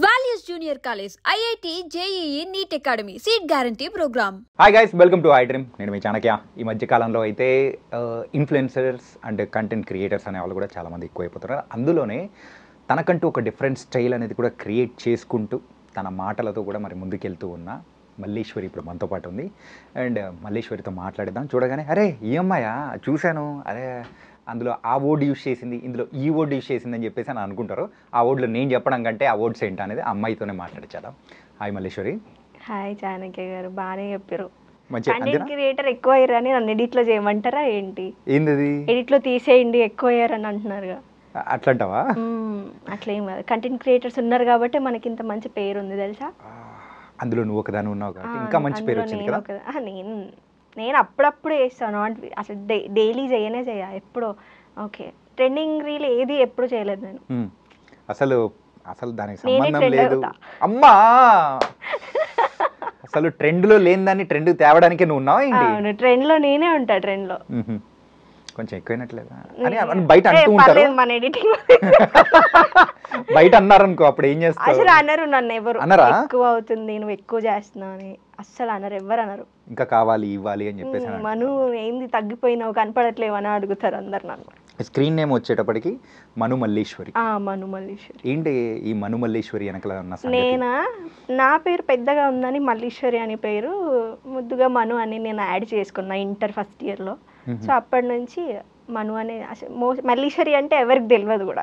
Values Junior College, IIT, JEE, NEET Academy, Seat Guarantee Program. Hi guys, welcome to iDream. నేను మీ చాణక్య. ఈ మధ్య కాలంలో అయితే ఇన్ఫ్లుయెన్సర్స్ అండ్ కంటెంట్ క్రియేటర్స్ అనే వాళ్ళు కూడా చాలామంది ఎక్కువైపోతున్నారు. అందులోనే తనకంటూ ఒక డిఫరెంట్ స్టైల్ అనేది కూడా క్రియేట్ చేసుకుంటూ తన మాటలతో కూడా మరి ముందుకెళ్తూ ఉన్న మల్లీశ్వరి ఇప్పుడు మనతో పాటు ఉంది. అండ్ మల్లీశ్వరితో మాట్లాడిద్దాం. చూడగానే అరే ఈ అమ్మాయా చూశాను, అరే అందులో ఆ వర్డ్ యూజ్ చేసింది, ఇందులో ఈ వర్డ్ యూజ్ చేసింది అని చెప్పేసి అని అనుకుంటారు. ఆ వర్డ్లో నేను చెప్పడం కంటే ఆ వర్డ్స్ ఏంటి అనేది అమ్మాయితోనే మాట్లాడించాను. హాయ్ మల్లీశ్వరి. హాయ్ చాణక్య గారు, బాగానే చెప్పారు. మంచి కంటెంట్ క్రియేటర్ ఎక్కువ అయ్యారని నన్ను ఎడిట్లో చేయమంటారా ఏంటి? ఏంది ఎడిట్లో తీసేయండి ఎక్కువ అయ్యారని అంటున్నారుగా. అట్లంటావా? అట్లేం కాదు, కంటెంట్ క్రియేటర్స్ ఉన్నారు కాబట్టి మనకి ఇంత మంచి పేరు ఉంది తెలుసా. అందులో నువ్వు ఒకదాని ఉన్నావు కాబట్టి ఇంకా మంచి పేరు వచ్చింది కదా. నేను అప్పుడప్పుడు చేస్తాను, అసలు డైలీ చేయనే ఎప్పుడో. ఓకే, ట్రెండింగ్ రీల్ ఏది ఎప్పుడు చేయలేదు నేను. అసలు అసలు దానికి సంబంధం లేదు అమ్మా. అసలు ట్రెండ్లో లేని దాన్ని ట్రెండ్ తేవడానికే నువ్వు ఉన్నావు ఏంటి? ట్రెండ్లో నేనే ఉంటా. ట్రెండ్లో కొంచెం ఎక్కువైనట్లేదా అని బయట అంటూ ఉంటారు. మన ఎడిటింగ్ బయట అన్నారనుకో, అప్పుడు ఏం చేస్తావు? అసలు అనరు నన్ను ఎవరు, ఎక్కువ అవుతుంది నువ్వు ఎక్కువ చేస్తున్నావు అని అస్సలు అనరు, ఎవరు అనరు. ఇంకా కావాలి ఇవ్వాలి అని చెప్పేసి మను ఏంది తగ్గిపోయినావు కనపడట్లేవు అని అడుగుతారు అందరు నన్ను. స్క్రీన్ నేమ్ వచ్చేటప్పటికి మను మల్లీశ్వరి. మను మల్లీశ్వరి. ఏంటి ఈ మను మల్లీశ్వరి వెనకల ఉన్న సంగతి? నేనా, నా పేరు పెద్దగా ఉందని మల్లీశ్వరి అని పేరు ముద్దుగా మను అని నేను యాడ్ చేసుకున్నా ఇంటర్ ఫస్ట్ ఇయర్లో. సో అప్పటి నుంచి మను అనే, మల్లీశ్వరి అంటే ఎవరికి తెలియదు కూడా,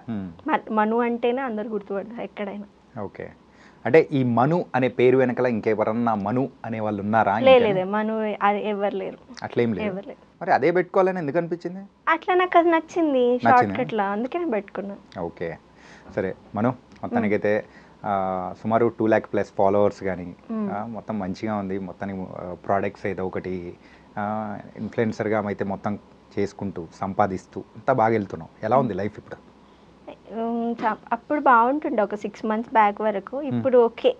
మను అంటేనే అందరు గుర్తుపడతారు ఎక్కడైనా. ఓకే, అంటే ఈ మను అనే పేరు వెనకాల ఇంకెవరన్నా మను అనే వాళ్ళు ఉన్నారా? లేదే, మను ఎవరు లేరు. అట్లేం లేదు. మరి అదే పెట్టుకోవాలని ఎందుకు అనిపించింది? అట్లా నాకు అది నచ్చింది షార్ట్ కట్ లా, అందుకే నేను పెట్టుకున్నా. ఓకే సరే మను, మొత్తానికైతే సుమారు 2 lakh ప్లస్ ఫాలోవర్స్ కానీ మొత్తం మంచిగా ఉంది. మొత్తానికి ప్రోడక్ట్స్ ఏదో ఒకటి ఇన్ఫ్లుయెన్సర్గా అయితే మొత్తం చేసుకుంటూ సంపాదిస్తూ అంతా బాగా వెళ్తున్నావు. ఎలా ఉంది లైఫ్ ఇప్పుడు? అప్పుడు బాగుంటుండే ఒక 6 months బ్యాక్ వరకు. ఇప్పుడు ఓకే.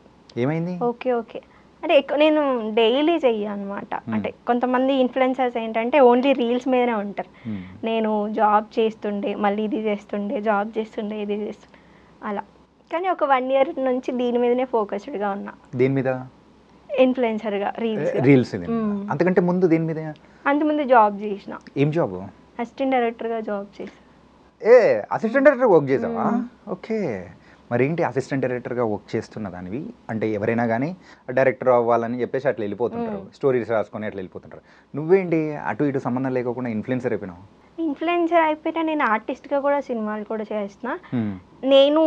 ఏమైంది? ఓకే ఓకే అంటే ఎక్కువ నేను డైలీ చెయ్య అనమాట. అంటే కొంతమంది ఇన్ఫ్లుయెన్సర్స్ ఏంటంటే ఓన్లీ రీల్స్ మీదనే ఉంటారు. నేను జాబ్ చేస్తుండే, మళ్ళీ ఇది చేస్తుండే, జాబ్ చేస్తుండే, ఇది చేస్తుండే అలా. కానీ ఒక 1 year నుంచి దీని మీదనే ఫోకస్డ్గా ఉన్నా. దీని మీద ఇన్ఫ్లుయెన్సర్గా రీల్స్. అంతకంటే ముందు దీని మీద? అంతకుముందు జాబ్ చేసిన. ఏం జాబ్? అసిస్టెంట్ డైరెక్టర్గా జాబ్ చేసిన. అసిస్టెంట్ డైరెక్టర్ వర్క్ చేసావా? ఓకే, మరి ఏంటి అసిస్టెంట్ డైరెక్టర్గా వర్క్ చేస్తున్న దానివి? అంటే ఎవరైనా కానీ డైరెక్టర్ అవ్వాలని చెప్పేసి అట్లా వెళ్ళిపోతుంటారు, స్టోరీస్ రాసుకొని అట్లా వెళ్ళిపోతుంటారు. నువ్వేంటి అటు ఇటు సంబంధం లేకుండా ఇన్ఫ్లుయెన్సర్ అయిపోయినావు? ఇన్ఫ్లుయెన్సర్ అయిపోయినా నేను ఆర్టిస్ట్గా కూడా సినిమాలు కూడా చేస్తున్నా. నేను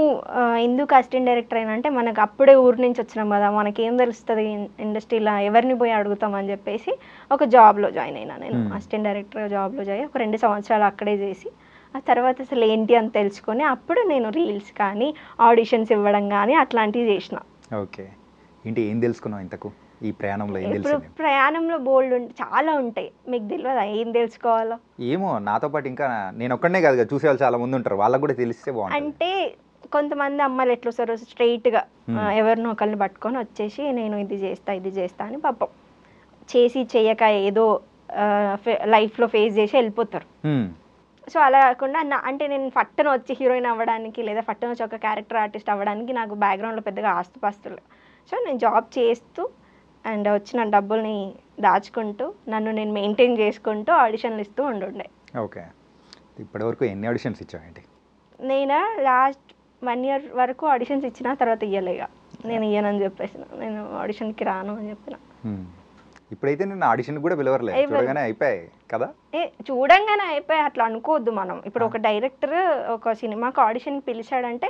ఎందుకు అసిస్టెంట్ డైరెక్టర్ అయినా అంటే, మనకు అప్పుడే ఊరు నుంచి వచ్చినాం కదా, మనకేం తెలుస్తుంది ఇండస్ట్రీలో, ఎవరిని పోయి అడుగుతామని చెప్పేసి ఒక జాబ్లో జాయిన్ అయినా. నేను అసిస్టెంట్ డైరెక్టర్ జాబ్లో జాయిన్ ఒక 2 సంవత్సరాలు అక్కడే చేసి, ఆ తర్వాత అసలు ఏంటి అని తెలుసుకొని అప్పుడు నేను రీల్స్ కానీ ఆడిషన్స్ ఇవ్వడం కానీ అట్లాంటివి చేసిన. ఓకే, ఏంటి ఏం తెలుసుకున్నావు ఇంతకు ఈ ప్రయాణంలో? ఇప్పుడు ప్రయాణంలో బోల్డ్ చాలా ఉంటాయి, మీకు తెలియదా ఏం తెలుసుకోవాలో? ఏమో, నాతో పాటు ఇంకా నేను ఒక్కడనే కాదు, చూసేవాళ్ళు చాలా మంది ఉంటారు, వాళ్ళకు కూడా తెలిస్తే బాగుంటుంది. అంటే కొంతమంది అమ్మాయిలు ఎట్లా వస్తారు, స్ట్రైట్గా ఎవరినో ఒకరిని పట్టుకొని వచ్చేసి నేను ఇది చేస్తా అని పాపం చేసి చేయక ఏదో లైఫ్లో ఫేస్ చేసి వెళ్ళిపోతారు. సో అలా కాకుండా అంటే నేను ఫట్టన వచ్చి హీరోయిన్ అవ్వడానికి లేదా ఫట్టన వచ్చి ఒక క్యారెక్టర్ ఆర్టిస్ట్ అవ్వడానికి నాకు బ్యాక్గ్రౌండ్లో పెద్దగా ఆస్తుపాస్తులు. సో నేను జాబ్ చేస్తూ అండ్ వచ్చిన డబ్బుల్ని దాచుకుంటూ నన్ను నేను మెయింటైన్ చేసుకుంటూ ఆడిషన్లు ఇస్తూ ఉండుండే. ఓకే, ఇప్పటివరకు ఎన్ని ఆడిషన్స్ ఇచ్చావేంటి? నేను లాస్ట్ 1 year వరకు ఆడిషన్స్ ఇచ్చిన తర్వాత ఇయ్యలేగా, నేను ఇయ్యనని చెప్పేసిన, నేను ఆడిషన్కి రాను అని చెప్పిన. ఇప్పుడైతే నేను ఆడిషన్ కూడా పిలవరలేదు, చూడగానే అయిపోయాయి కదా? చూడంగానే అయిపోయాయి అట్లా అనుకోవద్దు మనం. ఇప్పుడు ఒక డైరెక్టర్ ఒక సినిమాకి ఆడిషన్కి పిలిచాడంటే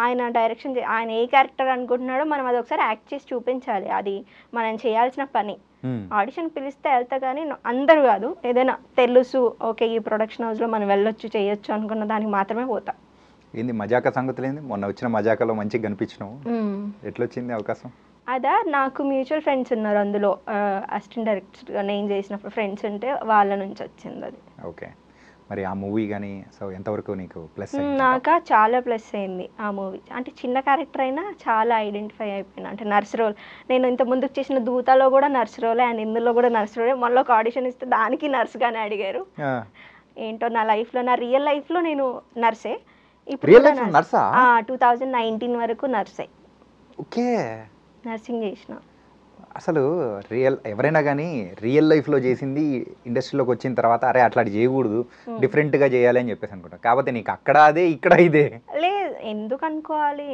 ఆయన డైరెక్షన్ ఆయన ఏ క్యారెక్టర్ అనుకుంటున్నాడో మనం అది ఒకసారి యాక్ట్ చేసి చూపించాలి, అది మనం చేయాల్సిన పని. ఆడిషన్ పిలిస్తే వెళ్తా కానీ అందరూ కాదు, ఏదైనా తెలుసు ఓకే ఈ ప్రొడక్షన్ హౌస్లో మనం వెళ్ళొచ్చు చేయొచ్చు అనుకున్న దానికి మాత్రమే పోతా. ఏంది మజాకా సంగతులు ఏంది? మొన్న వచ్చిన మజాకాలో మంచిగా కనిపించినావు, ఎట్లొచ్చింది అవకాశం? అదా, నాకు మ్యూచువల్ ఫ్రెండ్స్ ఉన్నారు అందులో, అసిస్టెంట్ డైరెక్టర్గా నేను చేసినప్పుడు ఫ్రెండ్స్ ఉంటే వాళ్ళ నుంచి వచ్చింది అది. ఓకే, మరి ఆ మూవీ కానీ సో ఎంతవరకు నీకు ప్లస్? నాకు చాలా ప్లస్ అయింది ఆ మూవీ. అంటే చిన్న క్యారెక్టర్ అయినా చాలా ఐడెంటిఫై అయిపోయినా. అంటే నర్స్ రోల్, నేను ఇంత ముందుకు చేసిన దూతలో కూడా నర్స్ రోలే అండ్ ఇందులో కూడా నర్స్ రోలే. మళ్ళీ ఒక ఆడిషన్ ఇస్తే దానికి నర్స్గానే అడిగారు. ఏంటో నా లైఫ్లో, నా రియల్ లైఫ్లో నేను నర్సే. ఇప్పుడు 2019 వరకు నర్సే. ఓకే. నర్సింగ్ చేసిన. అసలు ఎవరైనా కానీ రియల్ లైఫ్లో చేసింది ఇండస్ట్రీలోకి వచ్చిన తర్వాత అరే అట్లా చేయకూడదు, డిఫరెంట్గా చేయాలి అని చెప్పేసి అనుకుంటా. కాకపోతే నీకు అక్కడ అదే ఇక్కడ ఇదే. లేదు, ఎందుకు అనుకోవాలి,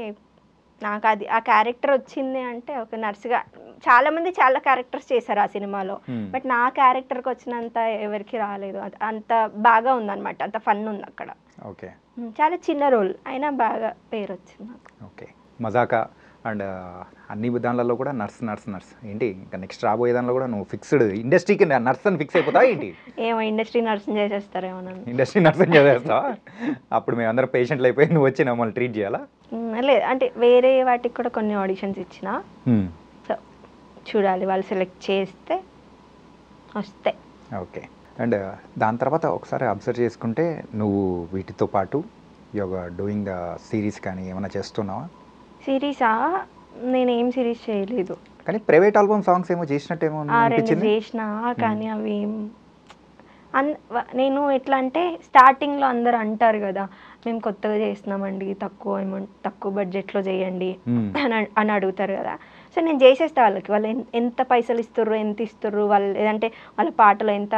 నాకు అది ఆ క్యారెక్టర్ వచ్చింది అంటే ఒక నర్సుగా. చాలా మంది చాలా క్యారెక్టర్స్ చేశారు ఆ సినిమాలో, బట్ నా క్యారెక్టర్కి వచ్చినంత ఎవరికి రాలేదు. అంత బాగా ఉందన్నమాట, అంత ఫన్ ఉంది అక్కడ. ఓకే. చాలా చిన్న రోల్ అయినా బాగా పేరు వచ్చింది నాకు. ఓకే. మజాకా అండ్ అన్ని దానిలలో కూడా నర్స్ ఏంటి ఇంకా నెక్స్ట్ రాబోయే దానిలో కూడా నువ్వు ఫిక్స్డ్ ఇండస్ట్రీకి నర్స్ అని ఫిక్స్ అయిపోతావా ఏంటి? ఏమో ఇండస్ట్రీ నర్సింగ్ చేసేస్తారేమో నన్ను. ఇండస్ట్రీ నర్సింగ్ చేసేస్తావా? అప్పుడు మేము అందరం పేషెంట్లు అయిపోయి నువ్వు వచ్చి మమ్మల్ని ట్రీట్ చేయాలా? లేదు, అంటే వేరే వాటికి కూడా కొన్ని ఆడిషన్స్ ఇచ్చిన. సో చూడాలి, వాళ్ళు సెలెక్ట్ చేస్తే వస్తాయి. ఓకే. అండ్ దాని తర్వాత ఒకసారి అబ్జర్వ్ చేసుకుంటే నువ్వు వీటితో పాటు యోగా డూయింగ్ ద సిరీస్ కానీ ఏమైనా చేస్తున్నావా? సిరీసా? నేను ఏం సిరీస్ చేయలేదు, కానీ ప్రైవేట్ ఆల్బమ్ సాంగ్స్ ఏమో చేసినట్టేమో రెండు చేసిన. కానీ అవి నేను ఎట్లా అంటే స్టార్టింగ్లో అందరు అంటారు కదా, మేము కొత్తగా చేస్తున్నామండి, తక్కువ బడ్జెట్లో చేయండి అని అడుగుతారు కదా. సో నేను చేసేస్తా వాళ్ళకి, వాళ్ళు ఎంత పైసలు ఇస్తుర్రు, ఎంత ఇస్తుర్రు, వాళ్ళు లేదంటే వాళ్ళ పాటలో ఎంత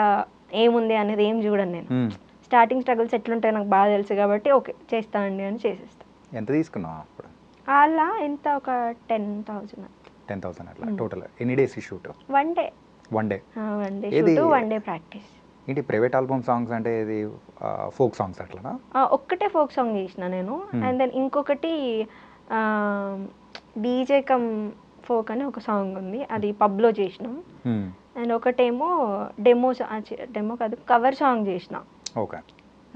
ఏముంది అనేది ఏం చూడండి. నేను స్టార్టింగ్ స్ట్రగుల్స్ ఎట్లుంటాయో నాకు బాగా తెలుసు కాబట్టి ఓకే చేస్తానండి అని చేసేస్తా. ఎంత తీసుకున్నావు అప్పుడు? అలా ఎంత, ఒక 10,000. 10,000 అట్లా టోటల్. ఎన్ని days shoot? One day shoot, one day practice. ఏంటి ప్రైవేట్ ఆల్బమ్ సాంగ్స్ అంటే ఇది ఫోక్ సాంగ్స్ అట్లా? ఒక్కటే ఫోక్ సాంగ్ చేసిన నేను. అండ్ దెన్ ఇంకొకటి డీజే కమ్ ఫోక్ అని ఒక సాంగ్ ఉంది, అది పబ్లో చేసినాం. అండ్ ఒకటేమో డెమో కాదు, కవర్ సాంగ్ చేసిన. ఓకే.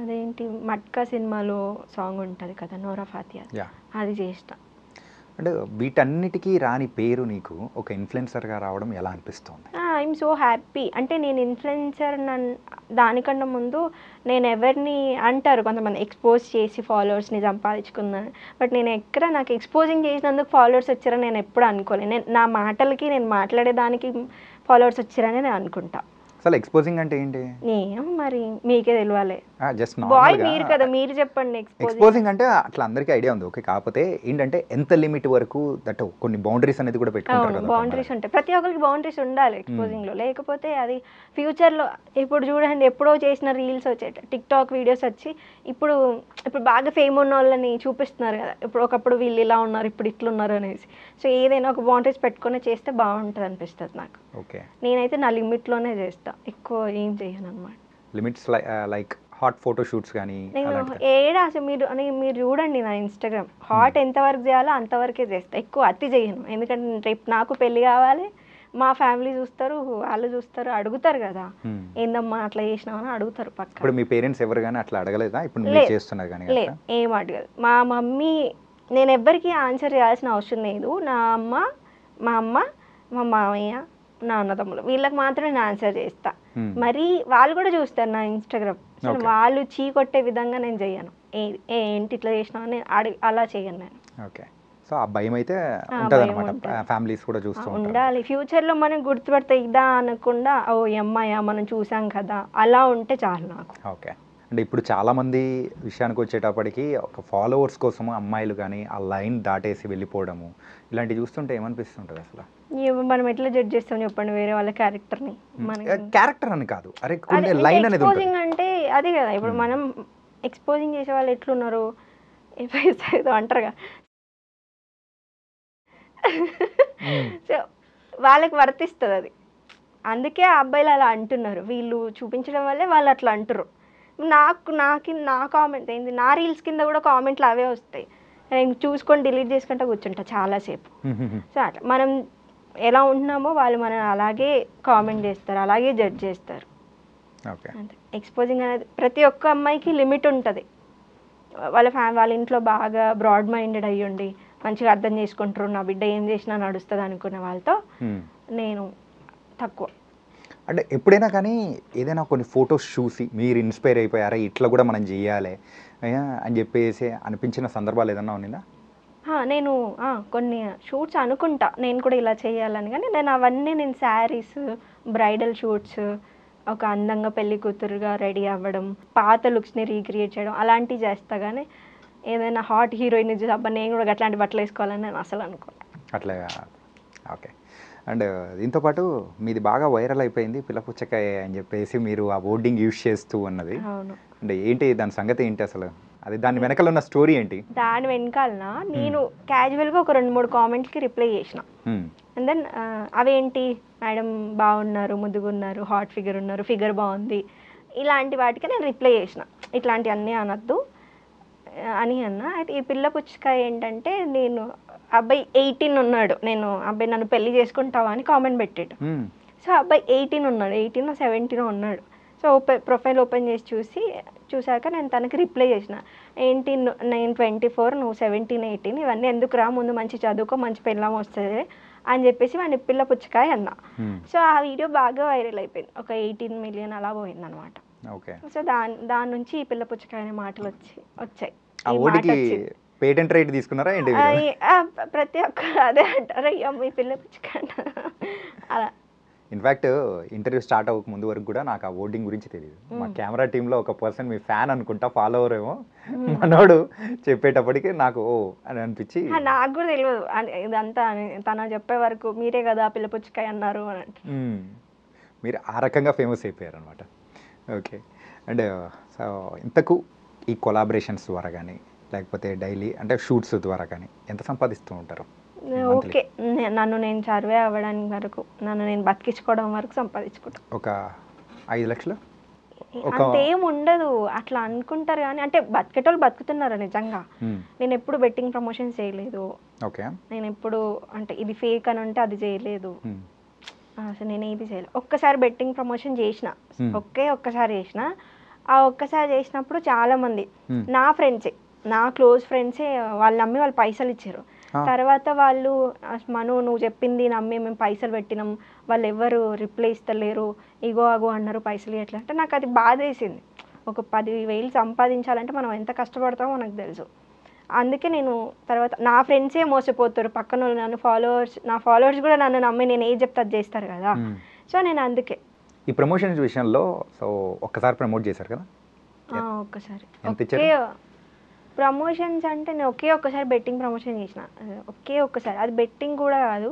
అదేంటి మట్కా సినిమాలో సాంగ్ ఉంటుంది కదా, నోరా ఫాతియా, అది చేసిన. అంటే వీటన్నిటికీ రాని పేరు నీకు ఒక ఇన్ఫ్లుయెన్సర్గా రావడం ఎలా అనిపిస్తుంది? I'm so happy. అంటే నేను ఇన్ఫ్లుయెన్సర్ దానికన్నా ముందు నేను ఎవరిని అంటారు కొంతమంది ఎక్స్పోజ్ చేసి ఫాలోవర్స్ని సంపాదించుకున్నాను, బట్ నేను నాకు ఎక్స్పోజింగ్ చేసినందుకు ఫాలోవర్స్ వచ్చారని నేను ఎప్పుడు అనుకోలేదు. నా మాటలకి, నేను మాట్లాడేదానికి ఫాలోవర్స్ వచ్చారని నేను అనుకుంటా. అసలు ఎక్స్పోజింగ్ అంటే ఏంటి? మరి మీకే తెలియాలి, జస్ట్ బాయ్ మీరు కదా, మీరు చెప్పండి. ఎక్స్పోజింగ్ అంటే అట్లా అందరికీ ఐడియా ఉంది, ఓకే. కాకపోతే ఏంటంటే ఎంత లిమిట్ వరకు దట్ కొన్ని బౌండరీస్ అనేది కూడా పెట్టుకుంటారు కదా. బౌండరీస్ ఉంటాయి, ప్రతి ఒక్కరికి బౌండరీస్ ఉండాలి ఎక్స్పోజింగ్లో, లేకపోతే అది ఫ్యూచర్లో. ఇప్పుడు చూడండి, ఎప్పుడో చేసిన రీల్స్ వచ్చాయి, టిక్ టాక్ వీడియోస్ వచ్చి ఇప్పుడు బాగా ఫేమ్ ఉన్న వాళ్ళని చూపిస్తున్నారు కదా. ఇప్పుడు ఒకప్పుడు వీళ్ళు ఇలా ఉన్నారు, ఇప్పుడు ఇట్లున్నారు అనేసి. సో ఏదైనా ఒక బౌండరీస్ పెట్టుకుని చేస్తే బాగుంటుంది అనిపిస్తుంది నాకు. ఓకే. నేనైతే నా లిమిట్లోనే చేస్తా, ఎక్కువ ఏం చేయను అనమాట. Limits like hot photo shoots కానీ నేను అసలు మీరు చూడండి నా ఇన్స్టాగ్రామ్, హాట్ ఎంతవరకు చేయాలో అంతవరకే చేస్తా, ఎక్కువ అతి చేయను. ఎందుకంటే రేపు నాకు పెళ్ళి కావాలి, మా ఫ్యామిలీ చూస్తారు, వాళ్ళు చూస్తారు, అడుగుతారు కదా, ఏందమ్మా అట్లా చేసినావు అని అడుగుతారు పక్క. ఇప్పుడు మీ పేరెంట్స్ ఎవరు కానీ అట్లా అడగలేదా? ఇప్పుడు మీరు చేస్తున్నారు కానీ? లేదు, ఏం అడగదు మా మమ్మీ. నేను ఎవ్వరికి ఆన్సర్ చేయాల్సిన అవసరం లేదు. మా అమ్మ, మా మామయ్య, నా అన్నదమ్ములు, వీళ్ళకి మాత్రమే నేను ఆన్సర్ చేస్తా. మరి వాళ్ళు కూడా చూస్తారు నా ఇన్స్టాగ్రామ్. వాళ్ళు చీ కొట్టే విధంగా నేను చెయ్యను. ఏంటి ఇట్లా చేసినా అని అలా చేయను నేను. ఓకే. సో ఆ భయం అయితే ఉంటుందన్నమాట, ఫ్యామిలీస్ కూడా చూస్తూ ఉండాలి. ఫ్యూచర్లో మనం గుర్తుపడితే ఇదా అనకుండా, ఓ అమ్మాయా మనం చూసాం కదా, అలా ఉంటే చాలు నాకు. ఓకే. అంటే ఇప్పుడు చాలామంది విషయానికి వచ్చేటప్పటికి ఒక ఫాలోవర్స్ కోసము అమ్మాయిలు కానీ ఆ లైన్ దాటేసి వెళ్ళిపోవడము ఇలాంటివి చూస్తుంటే ఏమనిపిస్తుంటుంది అసలు? మనం ఎట్లా జడ్జ్ చేస్తాం చెప్పండి వేరే వాళ్ళ క్యారెక్టర్ని? క్యారెక్టర్ అని కాదు, అరే కొన్ని లైన్ అనేది ఎక్స్పోజింగ్ అంటే అదే కదా. ఇప్పుడు మనం ఎక్స్పోజింగ్ చేసే వాళ్ళు ఎట్లున్నారు ఏదో అంటారుగా, సో వాళ్ళకి వర్తిస్తుంది అది. అందుకే ఆ అబ్బాయిలు అలా అంటున్నారు, వీళ్ళు చూపించడం వల్లే వాళ్ళు అట్లా అంటారు. నా కామెంట్ ఏంది, నా రీల్స్ కింద కూడా కామెంట్లు అవే వస్తాయి. నేను చూసుకొని డిలీట్ చేసుకుంటూ కూర్చుంటా చాలాసేపు. సో అట్లా మనం ఎలా ఉంటున్నామో వాళ్ళు మనం అలాగే కామెంట్ చేస్తారు, అలాగే జడ్జ్ చేస్తారు. అంతే. ఎక్స్పోజింగ్ అనేది ప్రతి ఒక్క అమ్మాయికి లిమిట్ ఉంటుంది. వాళ్ళ ఇంట్లో బాగా బ్రాడ్ మైండెడ్ అయ్యుండి మంచిగా అర్థం చేసుకుంటారు, నా బిడ్డ ఏం చేసినా నడుస్తుంది అనుకున్న వాళ్ళతో నేను తక్కువ. అంటే ఎప్పుడైనా కానీ ఏదైనా కొన్ని ఫొటోస్ చూసి మీరు ఇన్స్పైర్ అయిపోయారా, ఇట్లా కూడా మనం చెయ్యాలి అని చెప్పేసి అనిపించిన సందర్భాలు ఏదన్నా ఉన్నదా? నేను కొన్ని షూట్స్ అనుకుంటా నేను కూడా ఇలా చేయాలని, కానీ నేను శారీస్, బ్రైడల్ షూట్స్, ఒక అందంగా పెళ్లి కూతురుగా రెడీ అవ్వడం, పాత లుక్స్ని రీక్రియేట్ చేయడం అలాంటివి చేస్తా. కానీ ఏదైనా హాట్ హీరోయిన్ చూసి అబ్బా నేను కూడా అట్లాంటి బట్టలు వేసుకోవాలని నేను అసలు అనుకో. అట్లా ఓకే. అండ్ దీంతో పాటు మీది బాగా వైరల్ అయిపోయింది పిల్ల పుచ్చకాయ అని చెప్పేసి మీరు ఆ బోర్డింగ్ యూజ్ చేస్తూ అన్నది. అవును. అంటే ఏంటి దాని సంగతి ఏంటి అసలు? అది దాని వెనకాల ఉన్న స్టోరీ ఏంటి? దాని వెనకాలన నేను క్యాజువల్గా ఒక 2-3 కామెంట్స్కి రిప్లై చేసిన. అండ్ దెన్ అవేంటి మేడం బాగున్నారు, ముద్దుగున్నారు, హాట్ ఫిగర్ ఉన్నారు, ఫిగర్ బాగుంది, ఇలాంటి వాటికి నేను రిప్లై చేసిన. ఇట్లాంటివన్నీ అనొద్దు అని అన్న. అయితే ఈ పిల్ల పుచ్చకాయ ఏంటంటే, నేను అబ్బాయి 18 ఉన్నాడు, నేను అబ్బాయి నన్ను పెళ్లి చేసుకుంటావా అని కామెంట్ పెట్టాడు. సో అబ్బాయి 18 ఉన్నాడు, 18 17 ఉన్నాడు. సో ప్రొఫైల్ ఓపెన్ చేసి చూసాక నేను తనకి రిప్లై చేసిన, ఏంటి నేను 24, నువ్వు 17 18, ఇవన్నీ ఎందుకు రా, ముందు మంచి చదువుకో, మంచి పెళ్ళాం వస్తుంది అని చెప్పేసి వాడిని పిల్ల పుచ్చకాయ అన్న. సో ఆ వీడియో బాగా వైరల్ అయిపోయింది, ఒక 18 మిలియన్ అలా పోయింది అనమాట. సో దాని నుంచి ఈ పిల్ల పుచ్చకాయ అనే మాటలు వచ్చాయి. పేటెంట్ రైట్ తీసుకున్నారా ఏంటి? ప్రతి ఒక్కరు అదే అంటారు, అయ్యో మీ పిల్ల పుచ్చకాయ అలా. ఇన్ఫ్యాక్ట్ ఇంటర్వ్యూ స్టార్ట్ అవ్వక ముందు వరకు కూడా నాకు ఆ ఓటింగ్ గురించి తెలియదు. మా కెమెరా టీంలో ఒక పర్సన్ మీ ఫ్యాన్ అనుకుంటా, ఫాలోవర్ ఏమో, మనోడు చెప్పేటప్పటికి నాకు ఓ అని అనిపించి. నాకు కూడా తెలియదు ఇదంతా, తన చెప్పే వరకు మీరే కదా పిల్ల పుచ్చకాయ అన్నారు అని అంటే. మీరు ఆ రకంగా ఫేమస్ అయిపోయారు అనమాట. ఓకే. అండ్ సో ఇంతకు ఈ కొలాబరేషన్స్ ద్వారా కానీ లేకపోతే డైలీ అంటే షూట్స్ ద్వారా కానీ ఎంత సంపాదిస్తూ ఉంటారు? ఓకే, నన్ను నేను సర్వే అవ్వడానికి వరకు, నన్ను నేను బతికించుకోవడం వరకు సంపాదించుకుంటాను. ఒక 5 లక్షలు అంతేం ఉండదు, అట్లా అనుకుంటారు కానీ అంటే బతికేటోళ్ళు బతుకుతున్నారు నిజంగా. నేను ఎప్పుడు బెట్టింగ్ ప్రమోషన్స్ చేయలేదు. ఓకే. నేను ఎప్పుడు అంటే ఇది ఫేక్ అని అంటే అది చేయలేదు. అసలు నేను ఏది చేయలేదు. ఒక్కసారి బెట్టింగ్ ప్రమోషన్ చేసిన, ఒక్కసారి చేసిన. ఆ ఒక్కసారి చేసినప్పుడు చాలామంది నా ఫ్రెండ్సే, నా క్లోజ్ ఫ్రెండ్సే, వాళ్ళు నమ్మి వాళ్ళు పైసలు ఇచ్చారు. తర్వాత వాళ్ళు మను నువ్వు చెప్పింది నమ్మి మేము పైసలు పెట్టినాం, వాళ్ళు ఎవరు రిప్లై ఇస్తలేరు, ఇగో అగో అన్నారు, పైసలు ఎట్లా అంటే నాకు అది బాధ వేసింది. ఒక 10,000 సంపాదించాలంటే మనం ఎంత కష్టపడతామో మనకు తెలుసు. అందుకే నేను తర్వాత నా ఫ్రెండ్సే మోసపోతారు, పక్కన నన్ను నా ఫాలోవర్స్ కూడా నన్ను నమ్మి నేను ఏది చెప్తే అది చేస్తారు కదా. సో నేను అందుకే ఈ ప్రమోషన్స్ విషయంలో సో ఒక్కసారి ప్రమోట్ చేశారు కదా? ఒక్కసారి. ప్రమోషన్స్ అంటే నేను ఒక్కసారి బెట్టింగ్ ప్రమోషన్ చేసిన, ఒక్కసారి. అది బెట్టింగ్ కూడా కాదు,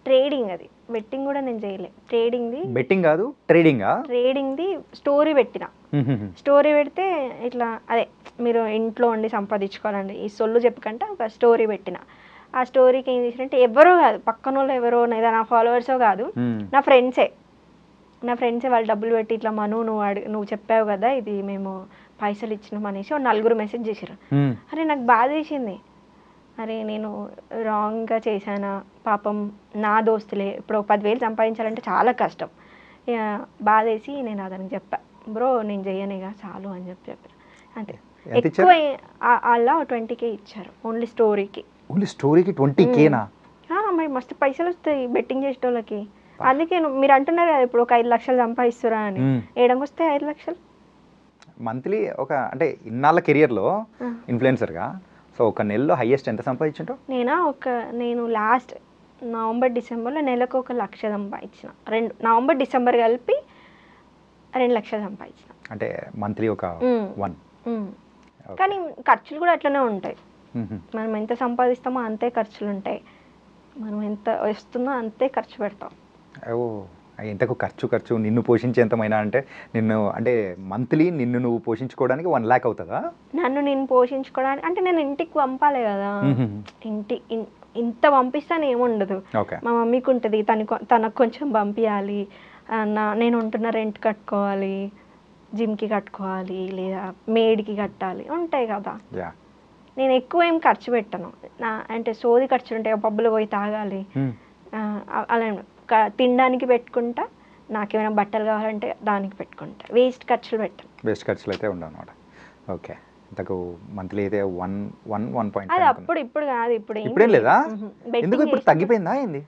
ట్రేడింగ్. అది బెట్టింగ్ కూడా నేను చేయలే, ట్రేడింగ్ది. బెట్టింగ్ కాదు, ట్రేడింగ్ది స్టోరీ పెట్టిన. స్టోరీ పెడితే ఇట్లా అదే మీరు ఇంట్లో ఉండి సంపాదించుకోవాలండి ఈ సొల్లు చెప్పకంటే ఒక స్టోరీ పెట్టిన. ఆ స్టోరీకి ఏం చేసినట్టే ఎవరో కాదు, పక్కన వాళ్ళు ఎవరో, లేదా నా ఫాలోవర్సో కాదు, నా ఫ్రెండ్సే వాళ్ళు డబ్బులు పెట్టి ఇట్లా మను నువ్వు చెప్పావు కదా ఇది మేము పైసలు ఇచ్చినాం అనేసి 4 మెసేజ్ చేశారు. అరే నాకు బాధ వేసింది, అరే నేను రాంగ్గా చేశానా, పాపం నా దోస్తులే, ఇప్పుడు 10,000 సంపాదించాలంటే చాలా కష్టం. బాధ వేసి నేను అతనికి చెప్పా, బ్రో నేను చెయ్యనేగా చాలు అని చెప్పారు. అంతే. ఎక్కువ అలా 20K ఇచ్చారు ఓన్లీ స్టోరీకి. 20Kనా? మరి మస్తు పైసలు వస్తాయి బెట్టింగ్ చేసేటోళ్ళకి. అందుకే మీరు అంటున్నారు కదా ఇప్పుడు ఒక 5 లక్షలు సంపాదిస్తురా అని, ఏడంగా వస్తాయి 5 లక్షలు మంత్లీ. ఒక అంటే ఇన్నాళ్ళ కెరియర్లో ఇన్ఫ్లుయెన్సర్గా సో ఒక నెలలో హైయెస్ట్ ఎంత సంపాదించుంటావు? నేను లాస్ట్ నవంబర్ డిసెంబర్లో నెలకు 1 లక్ష సంపాదించిన. నవంబర్ డిసెంబర్ కలిపి 2 లక్షలు సంపాదించిన. అంటే మంత్లీ ఒక 1. కానీ ఖర్చులు కూడా అట్లనే ఉంటాయి. మనం ఎంత సంపాదిస్తామో అంతే ఖర్చులు ఉంటాయి, మనం ఎంత వస్తుందో అంతే ఖర్చు పెడతాం. ఎంతకు ఖర్చు నిన్ను పోషించేంతమైనా అంటే నిన్ను అంటే మంత్లీ నిన్ను నువ్వు పోషించుకోవడానికి 1 lakh అవుతుందా? నేను పోషించుకోవడానికి అంటే నేను ఇంటికి పంపాలి కదా, ఇంత పంపిస్తాను ఏముండదు. మా మమ్మీకి ఉంటుంది, తనకు కొంచెం పంపించాలి, నేను ఉంటున్న రెంట్ కట్టుకోవాలి, జిమ్కి కట్టుకోవాలి, లేదా మేడ్కి కట్టాలి, ఉంటాయి కదా. నేను ఎక్కువ ఏం ఖర్చు పెట్టను, అంటే సోది ఖర్చులు ఉంటాయి, పబ్బులో పోయి తాగాలి అలా తినడానికి పెట్టుకుంటా, నాకేమైనా బట్టలు కావాలంటే దానికి పెట్టుకుంటా, వేస్ట్ ఖర్చులు పెట్టాను. వేస్ట్ ఖర్చులు అయితే ఉండవు అనమాట. ఓకే. ఇంతకు మంత్లీ అయితే 1.5. అది అప్పుడు, ఇప్పుడు కాదు. ఇప్పుడేం లేదా? ఎందుకు ఇప్పుడు తగ్గిపోయిందా ఏంది?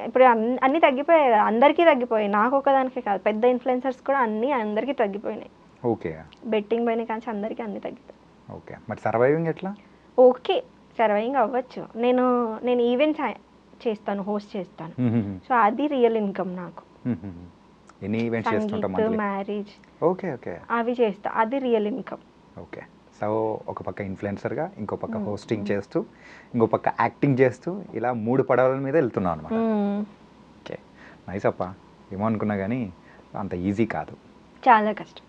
ఇప్పుడు అన్నీ తగ్గిపోయాయి కదా, అందరికీ తగ్గిపోయాయి, నాకు ఒకదానికే కాదు, పెద్ద ఇన్ఫ్లుయెన్సర్స్ కూడా అందరికీ తగ్గిపోయినాయి. ఓకే. బెట్టింగ్ పైన కానీ అందరికీ అన్నీ తగ్గిపోయాయి. ఓకే. మరి సర్వైవింగ్ ఎట్లా? ఓకే, సర్వైవింగ్ అవ్వచ్చు. నేను ఈవెంట్స్ చేస్తాను, హోస్ట్ చేస్తాను. సో అది రియల్ ఇన్కమ్ నాకు. ఎన్ని ఈవెంట్స్ చేస్తుంటాం? మ్యారేజ్ ఓకే ఓకే అవి చేస్తా, అది రియల్ ఇన్కమ్. ఓకే. సో ఒక పక్క ఇన్ఫ్లుయెన్సర్గా, ఇంకో పక్క హోస్టింగ్ చేస్తూ, ఇంకో పక్క యాక్టింగ్ చేస్తూ, ఇలా 3 పడవల మీద వెళ్తున్నావు అనమాట. ఓకే, నైస్ అప్ప. ఏమో అనుకున్నా కానీ అంత ఈజీ కాదు, చాలా కష్టం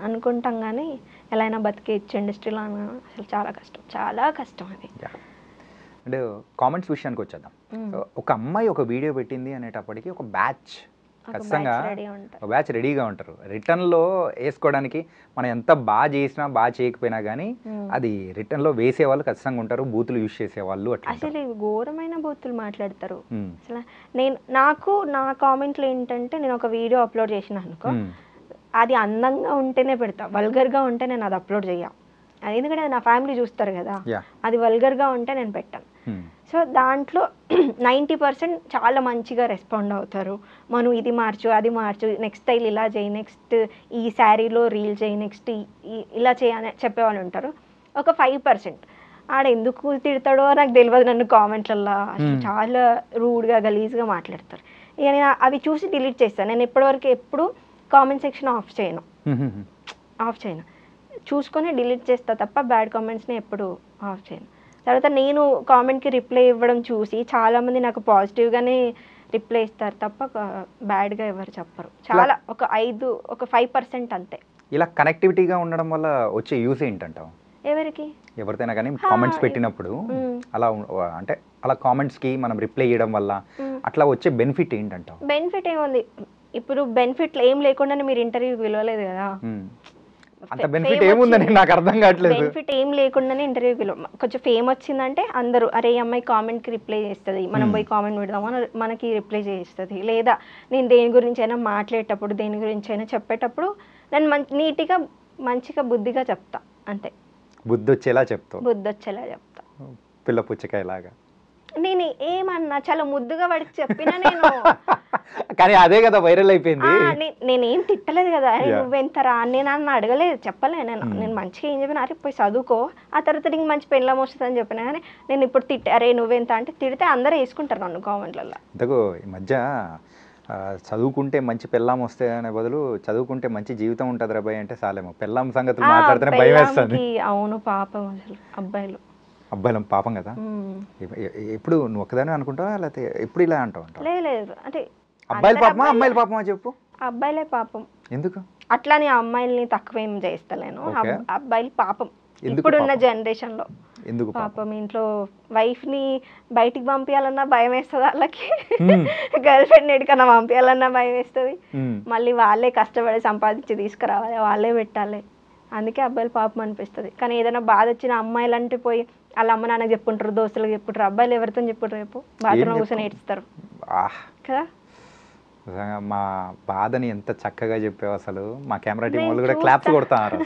అనుకుంటాం కానీ ఎలా అయినా బతికేయచ్చు ఇండస్ట్రీలో అసలు చాలా కష్టం, చాలా కష్టం అది. అండ్ కామెంట్స్ విషయానికి వచ్చేద్దాం. ఒక అమ్మాయి ఒక వీడియో పెట్టింది అనేటప్పటికి ఒక బ్యాచ్ ఖచ్చితంగా ఒక బ్యాచ్ రెడీగా ఉంటారు. రిటర్న్లో వేసుకోవడానికి మనం ఎంత బాగా చేసినా బాగా చేయకపోయినా కానీ అది రిటర్న్లో వేసేవాళ్ళు ఖచ్చితంగా ఉంటారు, బూతులు యూజ్ చేసేవాళ్ళు. అట్లా అసలు ఘోరమైన బూతులు మాట్లాడతారు. అసలు నా కామెంట్లు ఏంటంటే, నేను ఒక వీడియో అప్లోడ్ చేసిన అనుకో, అది అందంగా ఉంటేనే పెడతా, వల్గర్గా ఉంటే నేను అది అప్లోడ్ చెయ్యా. ఎందుకంటే నా ఫ్యామిలీ చూస్తారు కదా, అది వల్గర్గా ఉంటే నేను పెట్టాను. సో దాంట్లో 90% చాలా మంచిగా రెస్పాండ్ అవుతారు. మనం ఇది మార్చు, అది మార్చు, నెక్స్ట్ స్టైల్ ఇలా చేయి, నెక్స్ట్ ఈ శారీలో రీల్ చేయి, నెక్స్ట్ ఇలా చేయని చెప్పేవాళ్ళు ఉంటారు. ఒక 5% ఆడ ఎందుకు తిడతాడో నాకు తెలియదు, నన్ను కామెంట్లల్లో చాలా రూడ్గా గలీజ్గా మాట్లాడతారు. ఇక నేను అవి చూసి డిలీట్ చేస్తాను. నేను ఇప్పటివరకు ఎప్పుడు కామెంట్ సెక్షన్ ఆఫ్ చేయను, చూసుకొని డిలీట్ చేస్తా తప్ప బ్యాడ్ కామెంట్స్ని ఎప్పుడు ఆఫ్ చేయను. తర్వాత నేను కామెంట్కి రిప్లై ఇవ్వడం చూసి చాలామంది నాకు పాజిటివ్గానే రిప్లై ఇస్తారు తప్ప బ్యాడ్గా ఎవరు చెప్పరు. చాలా ఒక 5% అంతే. ఇలా కనెక్టివిటీగా ఉండడం వల్ల వచ్చే యూస్ ఏంటంటావు? ఎవరికైనా కానీ కామెంట్స్ పెట్టినప్పుడు అలా అంటే అలా కామెంట్స్కి మనం రిప్లై ఇవ్వడం వల్ల అట్లా వచ్చే బెనిఫిట్ ఏంటంటావు? బెనిఫిట్ ఏముంది, ఇప్పుడు బెనిఫిట్లు ఏం లేకుండానే మీరు ఇంటర్వ్యూకి పిలవలేదు కదా. అంత బెనిఫిట్ ఏముందని నాకు అర్థం కావట్లేదు. బెనిఫిట్ ఏం లేకుండానే ఇంటర్వ్యూకి కొంచెం ఫేమ్ వచ్చిందంటే అందరూ అరే ఈ అమ్మాయి కామెంట్కి రిప్లై చేస్తుంది, మనం పోయి కామెంట్ పెడదాం మనకి రిప్లై చేస్తుంది. లేదా నేను దేని గురించి అయినా మాట్లాడేటప్పుడు, దేని గురించి అయినా చెప్పేటప్పుడు నేను నీట్గా మంచిగా బుద్ధిగా చెప్తా, అంతే. బుద్ధి వచ్చేలా చెప్తా, పిల్ల పుచ్చకాయలాగా. నేను ఏమన్నా చాలా ముద్దుగా వాడికి చెప్పినా నేను, కానీ అదే కదా వైరల్ అయిపోయింది. నేనేం తిట్టలేదు కదా, నువ్వెంతరా నేను అన్న అడగలేదు, చెప్పలే. నేను మంచిగా ఏం చెప్పినా, అరే పోయి చదువుకో, ఆ తర్వాత నీకు మంచి పెళ్ళం వస్తుంది అని చెప్పినా. కానీ నేను ఇప్పుడు అరే నువ్వెంత అంటే తిడితే అందరూ వేసుకుంటారు నన్ను కామెంట్లలో. ఇంతకు ఈ మధ్య చదువుకుంటే మంచి పెళ్ళాం వస్తే అనే బదులు చదువుకుంటే మంచి జీవితం ఉంటుంది రా భయ్ అంటే చాలేమో పెళ్ళాం సంగతులు మాట్లాడితేనే భయం వేస్తుంది. అవును పాపం, అసలు అబ్బాయిలు పాపం కదా. ఎప్పుడు నువ్వు ఒక్కదానే అనుకుంటావా లేకపోతే ఎప్పుడు ఇలా అంటావు? లేదు అంటే అబ్బాయిల పాపమా అమ్మాయిల పాపమా చెప్పు. అబ్బాయిలే పాపం. ఎందుకు అట్లానే అమ్మాయిల్ని తక్కువేం చేస్తలేను, అబ్బాయిలు పాపం ఇప్పుడున్న జనరేషన్ లో. ఎందుకు పాపం ఇంట్లో వైఫ్ ని బయటికి పంపించాలన్నా భయం వేస్తుంది వాళ్ళకి, గర్ల్ ఫ్రెండ్ ఎడికన్నా పంపించాలన్నా భయం వేస్తుంది. మళ్ళీ వాళ్ళే కష్టపడి సంపాదించి తీసుకురావాలి, వాళ్ళే పెట్టాలి. అందుకే అబ్బాయిలు పాపం అనిపిస్తుంది. కానీ ఏదైనా బాధ వచ్చిన అమ్మాయిలు అంటే పోయి వాళ్ళ అమ్మ నాన్నకి చెప్పుకుంటారు, దోస్తులకు చెప్పుకుంటారు. అబ్బాయిలు ఎవరితో చెప్పుకుంటారు రేపు? బాత్రూమ్ కూర్చొని ఏడుస్తారు కదా. మా బాధని ఎంత చక్కగా చెప్పావు అసలు. మా కెమెరా టీం వాళ్ళు కూడా క్లాప్స్ కొడతారు.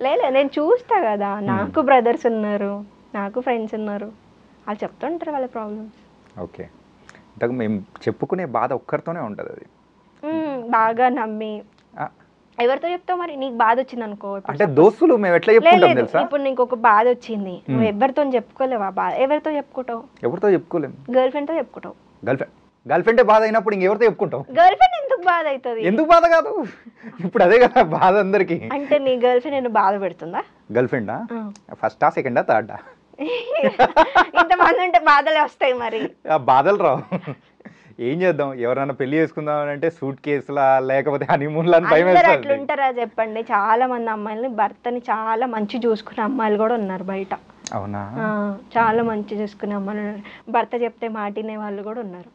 లేదు నేను చూస్తా కదా, నాకు బ్రదర్స్ ఉన్నారు, నాకు ఫ్రెండ్స్ ఉన్నారు, వాళ్ళు చెప్తుంటారు వాళ్ళ ప్రాబ్లమ్స్. ఓకే, ఇంతకు మేము చెప్పుకునే బాధ ఒక్కరితోనే ఉంటుంది. అది బాగా నమ్మి ఎవరితో చెప్తావు మరి? నీకు బాధ వచ్చింది అనుకో, అంటే దోస్తులు మేము ఎట్లా చెప్పుకుంటాం తెలుసా? ఇప్పుడు నీకు ఒక బాధ వచ్చింది, నువ్వు ఎవరితో చెప్పుకోలేవా బాధ? ఎవరితో చెప్పుకుంటావు? ఎవరితో చెప్పుకోలేము. గర్ల్ ఫ్రెండ్ తో చెప్పుకుంటావు. గర్ల్ ఫ్రెండ్ బాధ అయినప్పుడు ఇంకెవరితో చెప్పుకుంటాం? గర్ల్ ఫ్రెండ్ ఎందుకు బాధ అవుతుంది? ఎందుకు బాధ కాదు, ఇప్పుడు అదే కదా బాధ అందరికి. అంటే నీ గర్ల్ ఫ్రెండ్ నేను బాధ పెడుతుందా? గర్ల్ ఫ్రెండా ఫస్టా సెకండా థర్డా? ఇంతమంది ఉంటే బాధలే వస్తాయి మరి. బాధలు రావు. ఏం చేద్దాం, ఎవరైనా పెళ్లి చేసుకుందాం అంటే సూట్ కేసులా లేకపోతే హనీమూన్లా అని భయం వేస్తుంది. అట్లుంటారా చెప్పండి? చాలా మంది అమ్మాయిలని భర్తని చాలా మంచి చూసుకునే అమ్మాయిలు కూడా ఉన్నారు బయట. అవునా? చాలా మంచి చూసుకునే అమ్మాయిలు ఉన్నారు, భర్త చెప్తే మాటినే వాళ్ళు కూడా ఉన్నారు.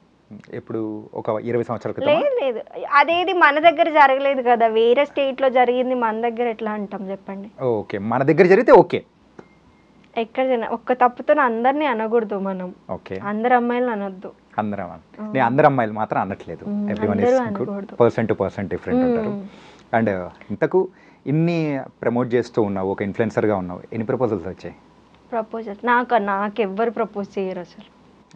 ఇప్పుడు ఒక 20 సంవత్సరాల క్రితం లేదు అదేది మన దగ్గర జరగలేదు కదా, వేరే స్టేట్ లో జరిగింది, మన దగ్గర ఎట్లా అంటాం చెప్పండి? ఓకే, మన దగ్గర జరిగితే ఓకే. ఎక్కడ ఒక్క తప్పుతో అందరినీ అనకూడదు మనం. ఓకే, అందరు అమ్మాయిలు అనొద్దు. నేను అందరు అమ్మాయిలు మాత్రం అనట్లేదు, everyone is good, person to person different ఉంటారు. అండ్ ఇంతకు ఇన్ని ప్రమోట్ చేస్తూ ఉన్నావు, ఒక ఇన్ఫ్లుయెన్సర్గా ఉన్నావు, ఎన్ని ప్రపోజల్స్ వచ్చాయి? ప్రపోజల్స్ నాకు ఎవ్వరు ప్రపోజ్ చేయరు అసలు.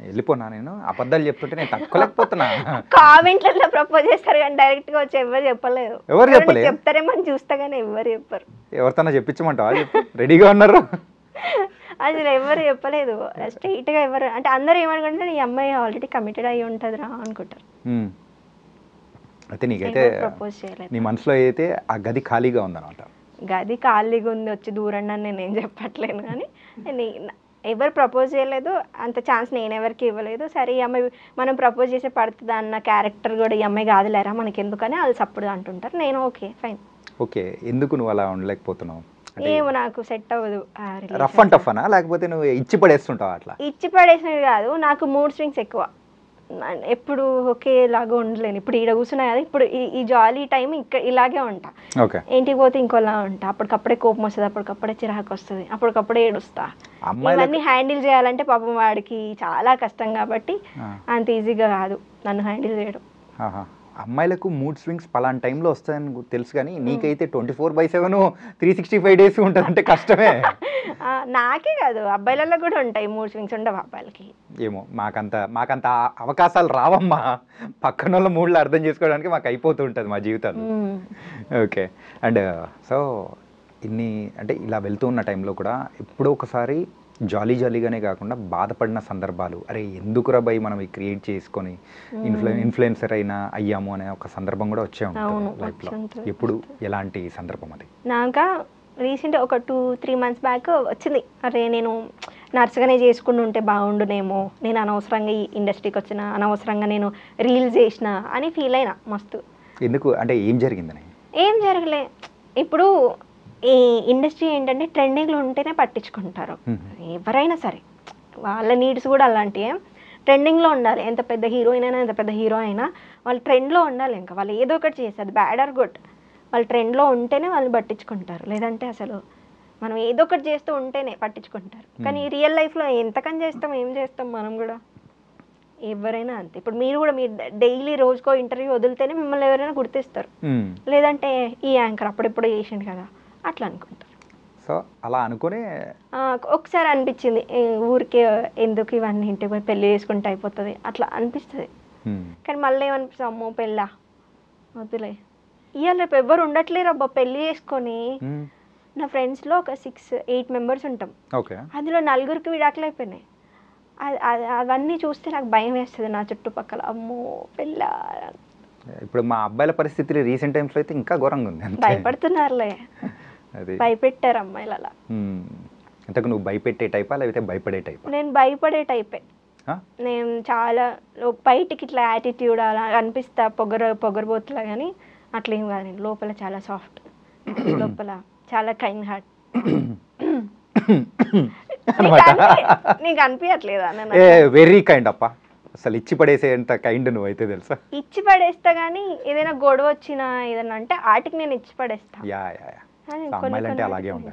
వెళ్ళిపోనా నేను అబద్ధాలు చెప్తుంటే నేను తట్టుకోలేకపోతున్నా. కామెంట్లలో ప్రపోజ్ చేస్తారు కానీ డైరెక్ట్ గా వచ్చి ఎవరు చెప్పలేదు. ఎవరు చెప్పలేదు? చెప్తారేమని చూస్తా కానీ ఎవరు చెప్పరు. ఎవరితోనా చెప్పించమంటావా? రెడీగా ఉన్నారు అసలు ఎవరు చెప్పలేదు స్ట్రైట్ గా. ఎవరు అంటే అందరూ ఏమనుకుంటారు, ఈ అమ్మాయి ఆల్రెడీ కమిటెడ్ అయ్యి ఉంటుందిరా అనుకుంటారు. అయితే నీకైతే నీ మనసులో అయితే ఆ గది ఖాళీగా ఉందన్నమాట. గది ఖాళీగా ఉంది వచ్చి దూరండి అని నేనేం చెప్పట్లేను, కానీ ఎవరు ప్రపోజ్ చేయలేదు, అంత ఛాన్స్ నేను ఎవరికి ఇవ్వలేదు. సరే ఈ అమ్మాయి మనం ప్రపోజ్ చేసే పడుతుంది అన్న క్యారెక్టర్ కూడా ఈ అమ్మాయి కాదులేరా మనకి ఎందుకని వాళ్ళు సప్పుడు అంటుంటారు. నేను ఓకే ఫైన్. ఓకే, ఎందుకు నువ్వు అలా ఉండలేకపోతున్నావు? ఏమో నాకు సెట్ అవ్వదు. రఫ్ అండ్ టఫ్ అనా లేకపోతే నువ్వు ఇచ్చి పడేస్తుంటావు? అట్లా ఇచ్చి పడేసినవి కాదు, నాకు మూడ్ స్వింగ్స్ ఎక్కువ. ఎప్పుడు ఒకేలాగా ఉండలేను. ఇప్పుడు ఈడ కూర్చున్నా కదా, ఇప్పుడు ఈ జాలీ టైం ఇక్కడ ఇలాగే ఉంటా. ఓకే, ఇంటికి పోతే ఇంకోలా ఉంటా. అప్పటికప్పుడే కోపం వస్తుంది, అప్పటికప్పుడే చిరాకు వస్తుంది, అప్పటికప్పుడే ఏడుస్తా. ఇవన్నీ హ్యాండిల్ చేయాలంటే పాపం వాడికి చాలా కష్టం కాబట్టి అంత ఈజీగా కాదు నన్ను హ్యాండిల్ చేయడం. అమ్మాయిలకు మూడ్ స్వింగ్స్ పలానా టైంలో వస్తాయని తెలుసు, కానీ నీకైతే 24/7 365 డేస్ ఉంటుందంటే కష్టమే. నాకే కాదు అబ్బాయిలలో కూడా ఉంటాయి మూడ్ స్వింగ్స్, ఉండవు అబ్బాయిలకి. ఏమో మాకంత అవకాశాలు రావమ్మా, పక్కన వాళ్ళ మూడ్లు అర్థం చేసుకోవడానికి మాకు అయిపోతూ ఉంటుంది మా జీవితాలు. ఓకే, అండ్ సో ఇన్ని అంటే ఇలా వెళ్తూ ఉన్న టైంలో కూడా ఎప్పుడో ఒకసారి జాలీగానే కాకుండా బాధపడిన సందర్భాలు, అరే ఎందుకురా బై మనం క్రియేట్ చేసుకొని ఇన్ఫ్లుయెన్సర్ అయ్యాము అనే ఒక సందర్భం కూడా వచ్చే ఉంటుంది లైఫ్లో. ఎప్పుడు ఎలాంటి సందర్భం అది? నాకా రీసెంట్ ఒక 2-3 months బ్యాక్ వచ్చింది, అరే నేను నర్స్గానే చేసుకుని ఉంటే బాగుండునేమో, నేను అనవసరంగా ఈ ఇండస్ట్రీకి వచ్చిన, అనవసరంగా నేను రీల్స్ చేసిన అని ఫీల్ అయినా మస్తు. ఎందుకు అంటే ఏం జరిగిందని? ఏం జరగలే. ఇప్పుడు ఈ ఇండస్ట్రీ ఏంటంటే ట్రెండింగ్లో ఉంటేనే పట్టించుకుంటారు ఎవరైనా సరే, వాళ్ళ నీడ్స్ కూడా అలాంటివే. ట్రెండింగ్లో ఉండాలి, ఎంత పెద్ద హీరోయిన్ అయినా ఎంత పెద్ద హీరో అయినా వాళ్ళు ట్రెండ్లో ఉండాలి. ఇంకా వాళ్ళు ఏదో ఒకటి చేస్తారు, బ్యాడ్ ఆర్ గుడ్, వాళ్ళు ట్రెండ్లో ఉంటేనే వాళ్ళు పట్టించుకుంటారు. లేదంటే అసలు మనం ఏదో ఒకటి చేస్తూ ఉంటేనే పట్టించుకుంటారు. కానీ రియల్ లైఫ్లో ఎంతకని చేస్తాం, ఏం చేస్తాం మనం కూడా, ఎవరైనా అంతే. ఇప్పుడు మీరు కూడా మీరు డైలీ రోజుకో ఇంటర్వ్యూ వదిలితేనే మిమ్మల్ని ఎవరైనా గుర్తిస్తారు, లేదంటే ఈ యాంకర్ అప్పుడెప్పుడు చేసిండు కదా అట్లా అనుకుంటారు. సో అలా అనుకునే ఒకసారి అనిపించింది, ఊరికే ఎందుకు ఇవన్నీ, ఇంటికి పోయి పెళ్ళి చేసుకుంటే అయిపోతుంది అట్లా అనిపిస్తుంది. కానీ మళ్ళీ ఏమనిపిస్తుంది, అమ్మో పెళ్ళా వద్దులే, ఇవాళ రేపు ఎవ్వరు ఉండట్లేరు అబ్బా పెళ్ళి చేసుకొని. నా ఫ్రెండ్స్లో ఒక 6-8 members ఉంటాం, అందులో 4 విడాకులు అయిపోయినాయి. అవన్నీ చూస్తే నాకు భయం వేస్తుంది నా చుట్టుపక్కల, అమ్మో పెళ్ళా. ఇప్పుడు మా అబ్బాయిల పరిస్థితి రీసెంట్ టైమ్స్లో అయితే ఇంకా ఘోరంగా ఉంది. భయపడుతున్నారులే, భయపెట్టారు అమ్మాయిలు అలా. అంతకు నువ్వు భయపెట్టే టైపా లేకపోతే భయపడే టైపా? నేను భయపడే టైపే. నేను చాలా బయటికి ఇట్లా యాటిట్యూడ్ అలా అనిపిస్తా, పొగరబోతులా, కానీ అట్లా ఏం కాదు. నేను లోపల చాలా సాఫ్ట్, లోపల చాలా కైండ్ హార్ట్. నీకు అనిపించట్లేదా? వెరీ కైండ్ అప్ప, అసలు ఇచ్చి పడేసేంత కైండ్ నువ్వు అయితే తెలుసా. ఇచ్చి పడేస్తా, కానీ ఏదైనా గొడవ వచ్చినా ఏదైనా అంటే ఆటికి నేను ఇచ్చి పడేస్తా.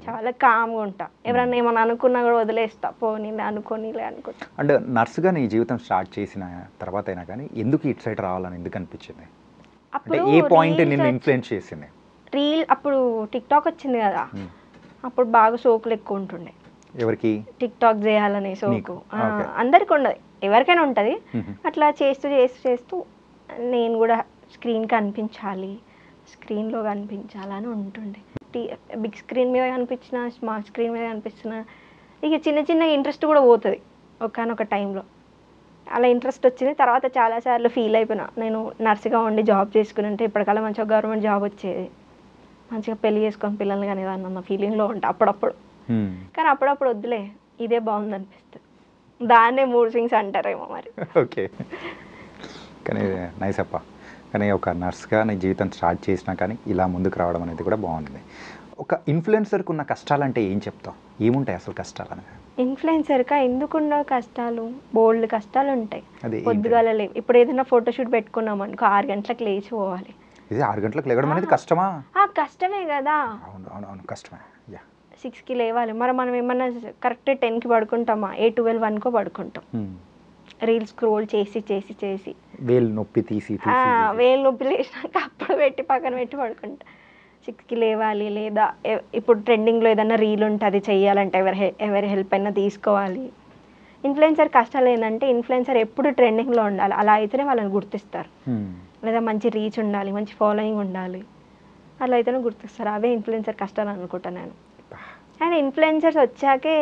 చాలా కామ్గా ఉంటా, ఎవరన్నా ఏమన్నా అనుకున్నా కూడా వదిలేస్తా, పోనీ అనుకోనిలే అనుకుంటా. అంటే నర్సుగా నీ జీవితం స్టార్ట్ చేసిన తర్వాత అయినా కానీ ఎందుకు ఇటు సైడ్ రావాలని ఎందుకు అనిపించింది? అంటే ఏ పాయింట్ నిన్ను ఇన్ఫ్లుయెన్స్ చేసింది? రీల్ అప్పుడు టిక్టాక్ వచ్చింది కదా, అప్పుడు బాగా సోకులు ఎక్కువ ఉంటుండే. ఎవరికి? టిక్టాక్ చేయాలనే సోకు అందరికి ఉండదు, ఎవరికైనా ఉంటుంది. అట్లా చేస్తూ చేస్తూ చేస్తూ నేను కూడా స్క్రీన్ కనిపించాలి, స్క్రీన్లో కనిపించాలని ఉంటుండే. బిగ్ స్క్రీన్ మీద కనిపించిన, స్మాల్ స్క్రీన్ మీద కనిపించిన, ఇక చిన్న చిన్న ఇంట్రెస్ట్ కూడా పోతుంది ఒకనొక టైంలో. అలా ఇంట్రెస్ట్ వచ్చింది. తర్వాత చాలాసార్లు ఫీల్ అయిపోయినా, నేను నర్సుగా ఉండి జాబ్ చేసుకుని ఉంటే ఇప్పటికల్లా మంచిగా గవర్నమెంట్ జాబ్ వచ్చేది, మంచిగా పెళ్లి చేసుకొని పిల్లల్ని కానీ అన్న ఫీలింగ్లో ఉంటా అప్పుడప్పుడు. కానీ అప్పుడప్పుడు వద్దులే, ఇదే బాగుంది అనిపిస్తుంది. దాన్నే మూడ్ స్వింగ్స్ అంటారేమో మరి. ఓకే, కానీ నైస్ అప్ప. కానీ ఒక నర్స్గా నీ జీవితం స్టార్ట్ చేసినా కానీ ఇలా ముందుకు రావడం అనేది కూడా బాగుంది. ఒక ఇన్ఫ్లుయెన్సర్కి ఉన్న కష్టాలు అంటే ఏం చెప్తావు? ఏముంటాయి అసలు కష్టాలు అనేది? ఇన్ఫ్లుయెన్సర్గా ఎందుకున్న కష్టాలు, బోల్డ్ కష్టాలు ఉంటాయి. పొద్దుగాల లేవు, ఇప్పుడు ఏదైనా ఫోటోషూట్ పెట్టుకున్నాం అనుకో 6 గంటలకు లేచి పోవాలి. ఇది 6 గంటలకు లేవడం అనేది కష్టమా? కష్టమే కదా. అవును కష్టమే. 6కి లేవాలి. మరి మనం ఏమన్నా కరెక్ట్ 10కి పడుకుంటామా? 12-1కో పడుకుంటాం. రీల్ స్క్రోల్ చేసి చేసి చేసి వేలు నొప్పి తీసి వేలు నొప్పి లేచినాక అప్పుడు పెట్టి పక్కన పెట్టి పడుకుంటా. 6కి లేవాలి. లేదా ఇప్పుడు ట్రెండింగ్లో ఏదైనా రీల్ ఉంటే అది చెయ్యాలంటే ఎవరి హెల్ప్ అయినా తీసుకోవాలి. ఇన్ఫ్లుయెన్సర్ కష్టాలు ఏంటంటే ఇన్ఫ్లుయెన్సర్ ఎప్పుడు ట్రెండింగ్లో ఉండాలి, అలా అయితేనే వాళ్ళని గుర్తిస్తారు. లేదా మంచి రీచ్ ఉండాలి, మంచి ఫాలోయింగ్ ఉండాలి, అలా అయితేనే గుర్తిస్తారు. అవే ఇన్ఫ్లుయెన్సర్ కష్టాలు అనుకుంటా నేను. అండ్ ఇన్ఫ్లుయెన్సర్స్ వచ్చాకే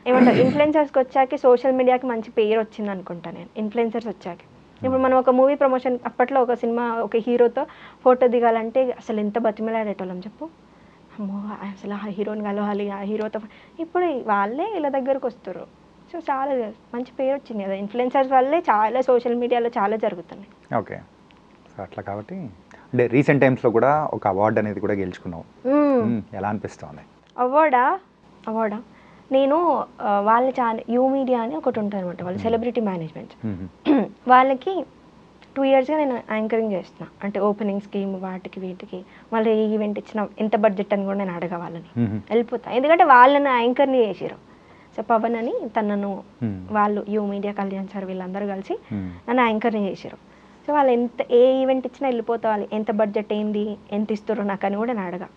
ఏమంటారు, ఇన్ఫ్లుయెన్సర్స్కి వచ్చాకే సోషల్ మీడియాకి మంచి పేరు వచ్చింది అనుకుంటా నేను. ఇన్ఫ్లుయెన్సర్స్ వచ్చాకే ఇప్పుడు మనం ఒక మూవీ ప్రమోషన్, అప్పట్లో ఒక సినిమా ఒక హీరోతో ఫోటో దిగాలంటే అసలు ఎంత బతిమలాడేటోళ్ళం చెప్పు. అమ్మో అసలు ఆ హీరోని కలవాలి, ఆ హీరోతో ఇప్పుడు వాళ్ళే ఇలా దగ్గరకు వస్తారు. సో చాలా మంచి పేరు వచ్చింది కదా ఇన్ఫ్లుయెన్సర్స్ వల్లే, చాలా సోషల్ మీడియాలో చాలా జరుగుతున్నాయి. ఓకే. సో అట్లా కాబట్టి అంటే రీసెంట్ టైమ్స్లో కూడా ఒక అవార్డు అనేది కూడా గెలుచుకున్నావు. ఎలా అనిపిస్తుంది? అవార్డా నేను వాళ్ళ ఛానల్ యూ మీడియా అని ఒకటి ఉంటుంది అనమాట, వాళ్ళు సెలబ్రిటీ మేనేజ్మెంట్. వాళ్ళకి 2 yearsగా నేను యాంకరింగ్ చేస్తున్నా, అంటే ఓపెనింగ్ స్కీమ్ వాటికి వీటికి. వాళ్ళు ఏ ఈవెంట్ ఇచ్చినా ఎంత బడ్జెట్ అని కూడా నేను అడగా వాళ్ళని, వెళ్ళిపోతా. ఎందుకంటే వాళ్ళని యాంకర్ని చేసారు. సో పవన్ అని తనను వాళ్ళు యూ మీడియా, కళ్యాణ్ సార్ వీళ్ళందరూ కలిసి నన్ను యాంకర్ని చేసారు. సో వాళ్ళు ఏ ఈవెంట్ ఇచ్చినా వెళ్ళిపోతా, వాళ్ళు ఎంత బడ్జెట్ ఏంది, ఎంత ఇస్తారో నాకు అని కూడా నేను అడగా.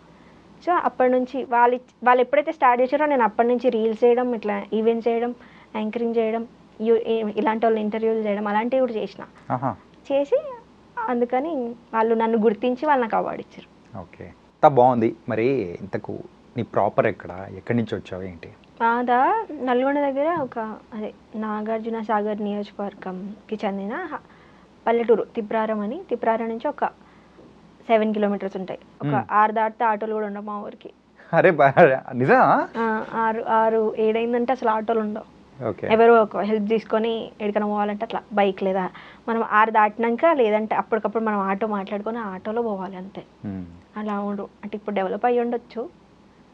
సో అప్పటి నుంచి వాళ్ళు ఎప్పుడైతే స్టార్ట్ చేశారో నేను అప్పటి నుంచి రీల్స్ చేయడం, ఇట్లా ఈవెంట్స్ చేయడం, యాంకరింగ్ చేయడం, ఇలాంటి వాళ్ళు ఇంటర్వ్యూలు చేయడం అలాంటివి కూడా చేసి అందుకని వాళ్ళు నన్ను గుర్తించి వాళ్ళు నాకు అవార్డు ఇచ్చారు. ఓకే, బాగుంది. మరి ఇంతకు నీ ప్రాపర్ ఎక్కడి నుంచి వచ్చావు ఏంటి? మాదా నల్గొండ దగ్గర అదే నాగార్జున సాగర్ నియోజకవర్గంకి చెందిన పల్లెటూరు తిప్రారం అని. తిప్రారం నుంచి ఒక 7 kilometers ఉంటాయి. ఒక 6 దాటితే ఆటోలు కూడా ఉండవు మా ఊరికి. అరే నిజా? 6-7 అయిందంటే అసలు ఆటోలు ఉండవు. ఎవరో ఒక హెల్ప్ తీసుకొని ఎక్కడికైనా పోవాలంటే అట్లా బైక్ లేదా మనం 6 దాటినాక, లేదంటే అప్పటికప్పుడు మనం ఆటో మాట్లాడుకొని ఆటోలో పోవాలి అంతే. అలా ఉండు. అంటే ఇప్పుడు డెవలప్ అయ్యి ఉండొచ్చు.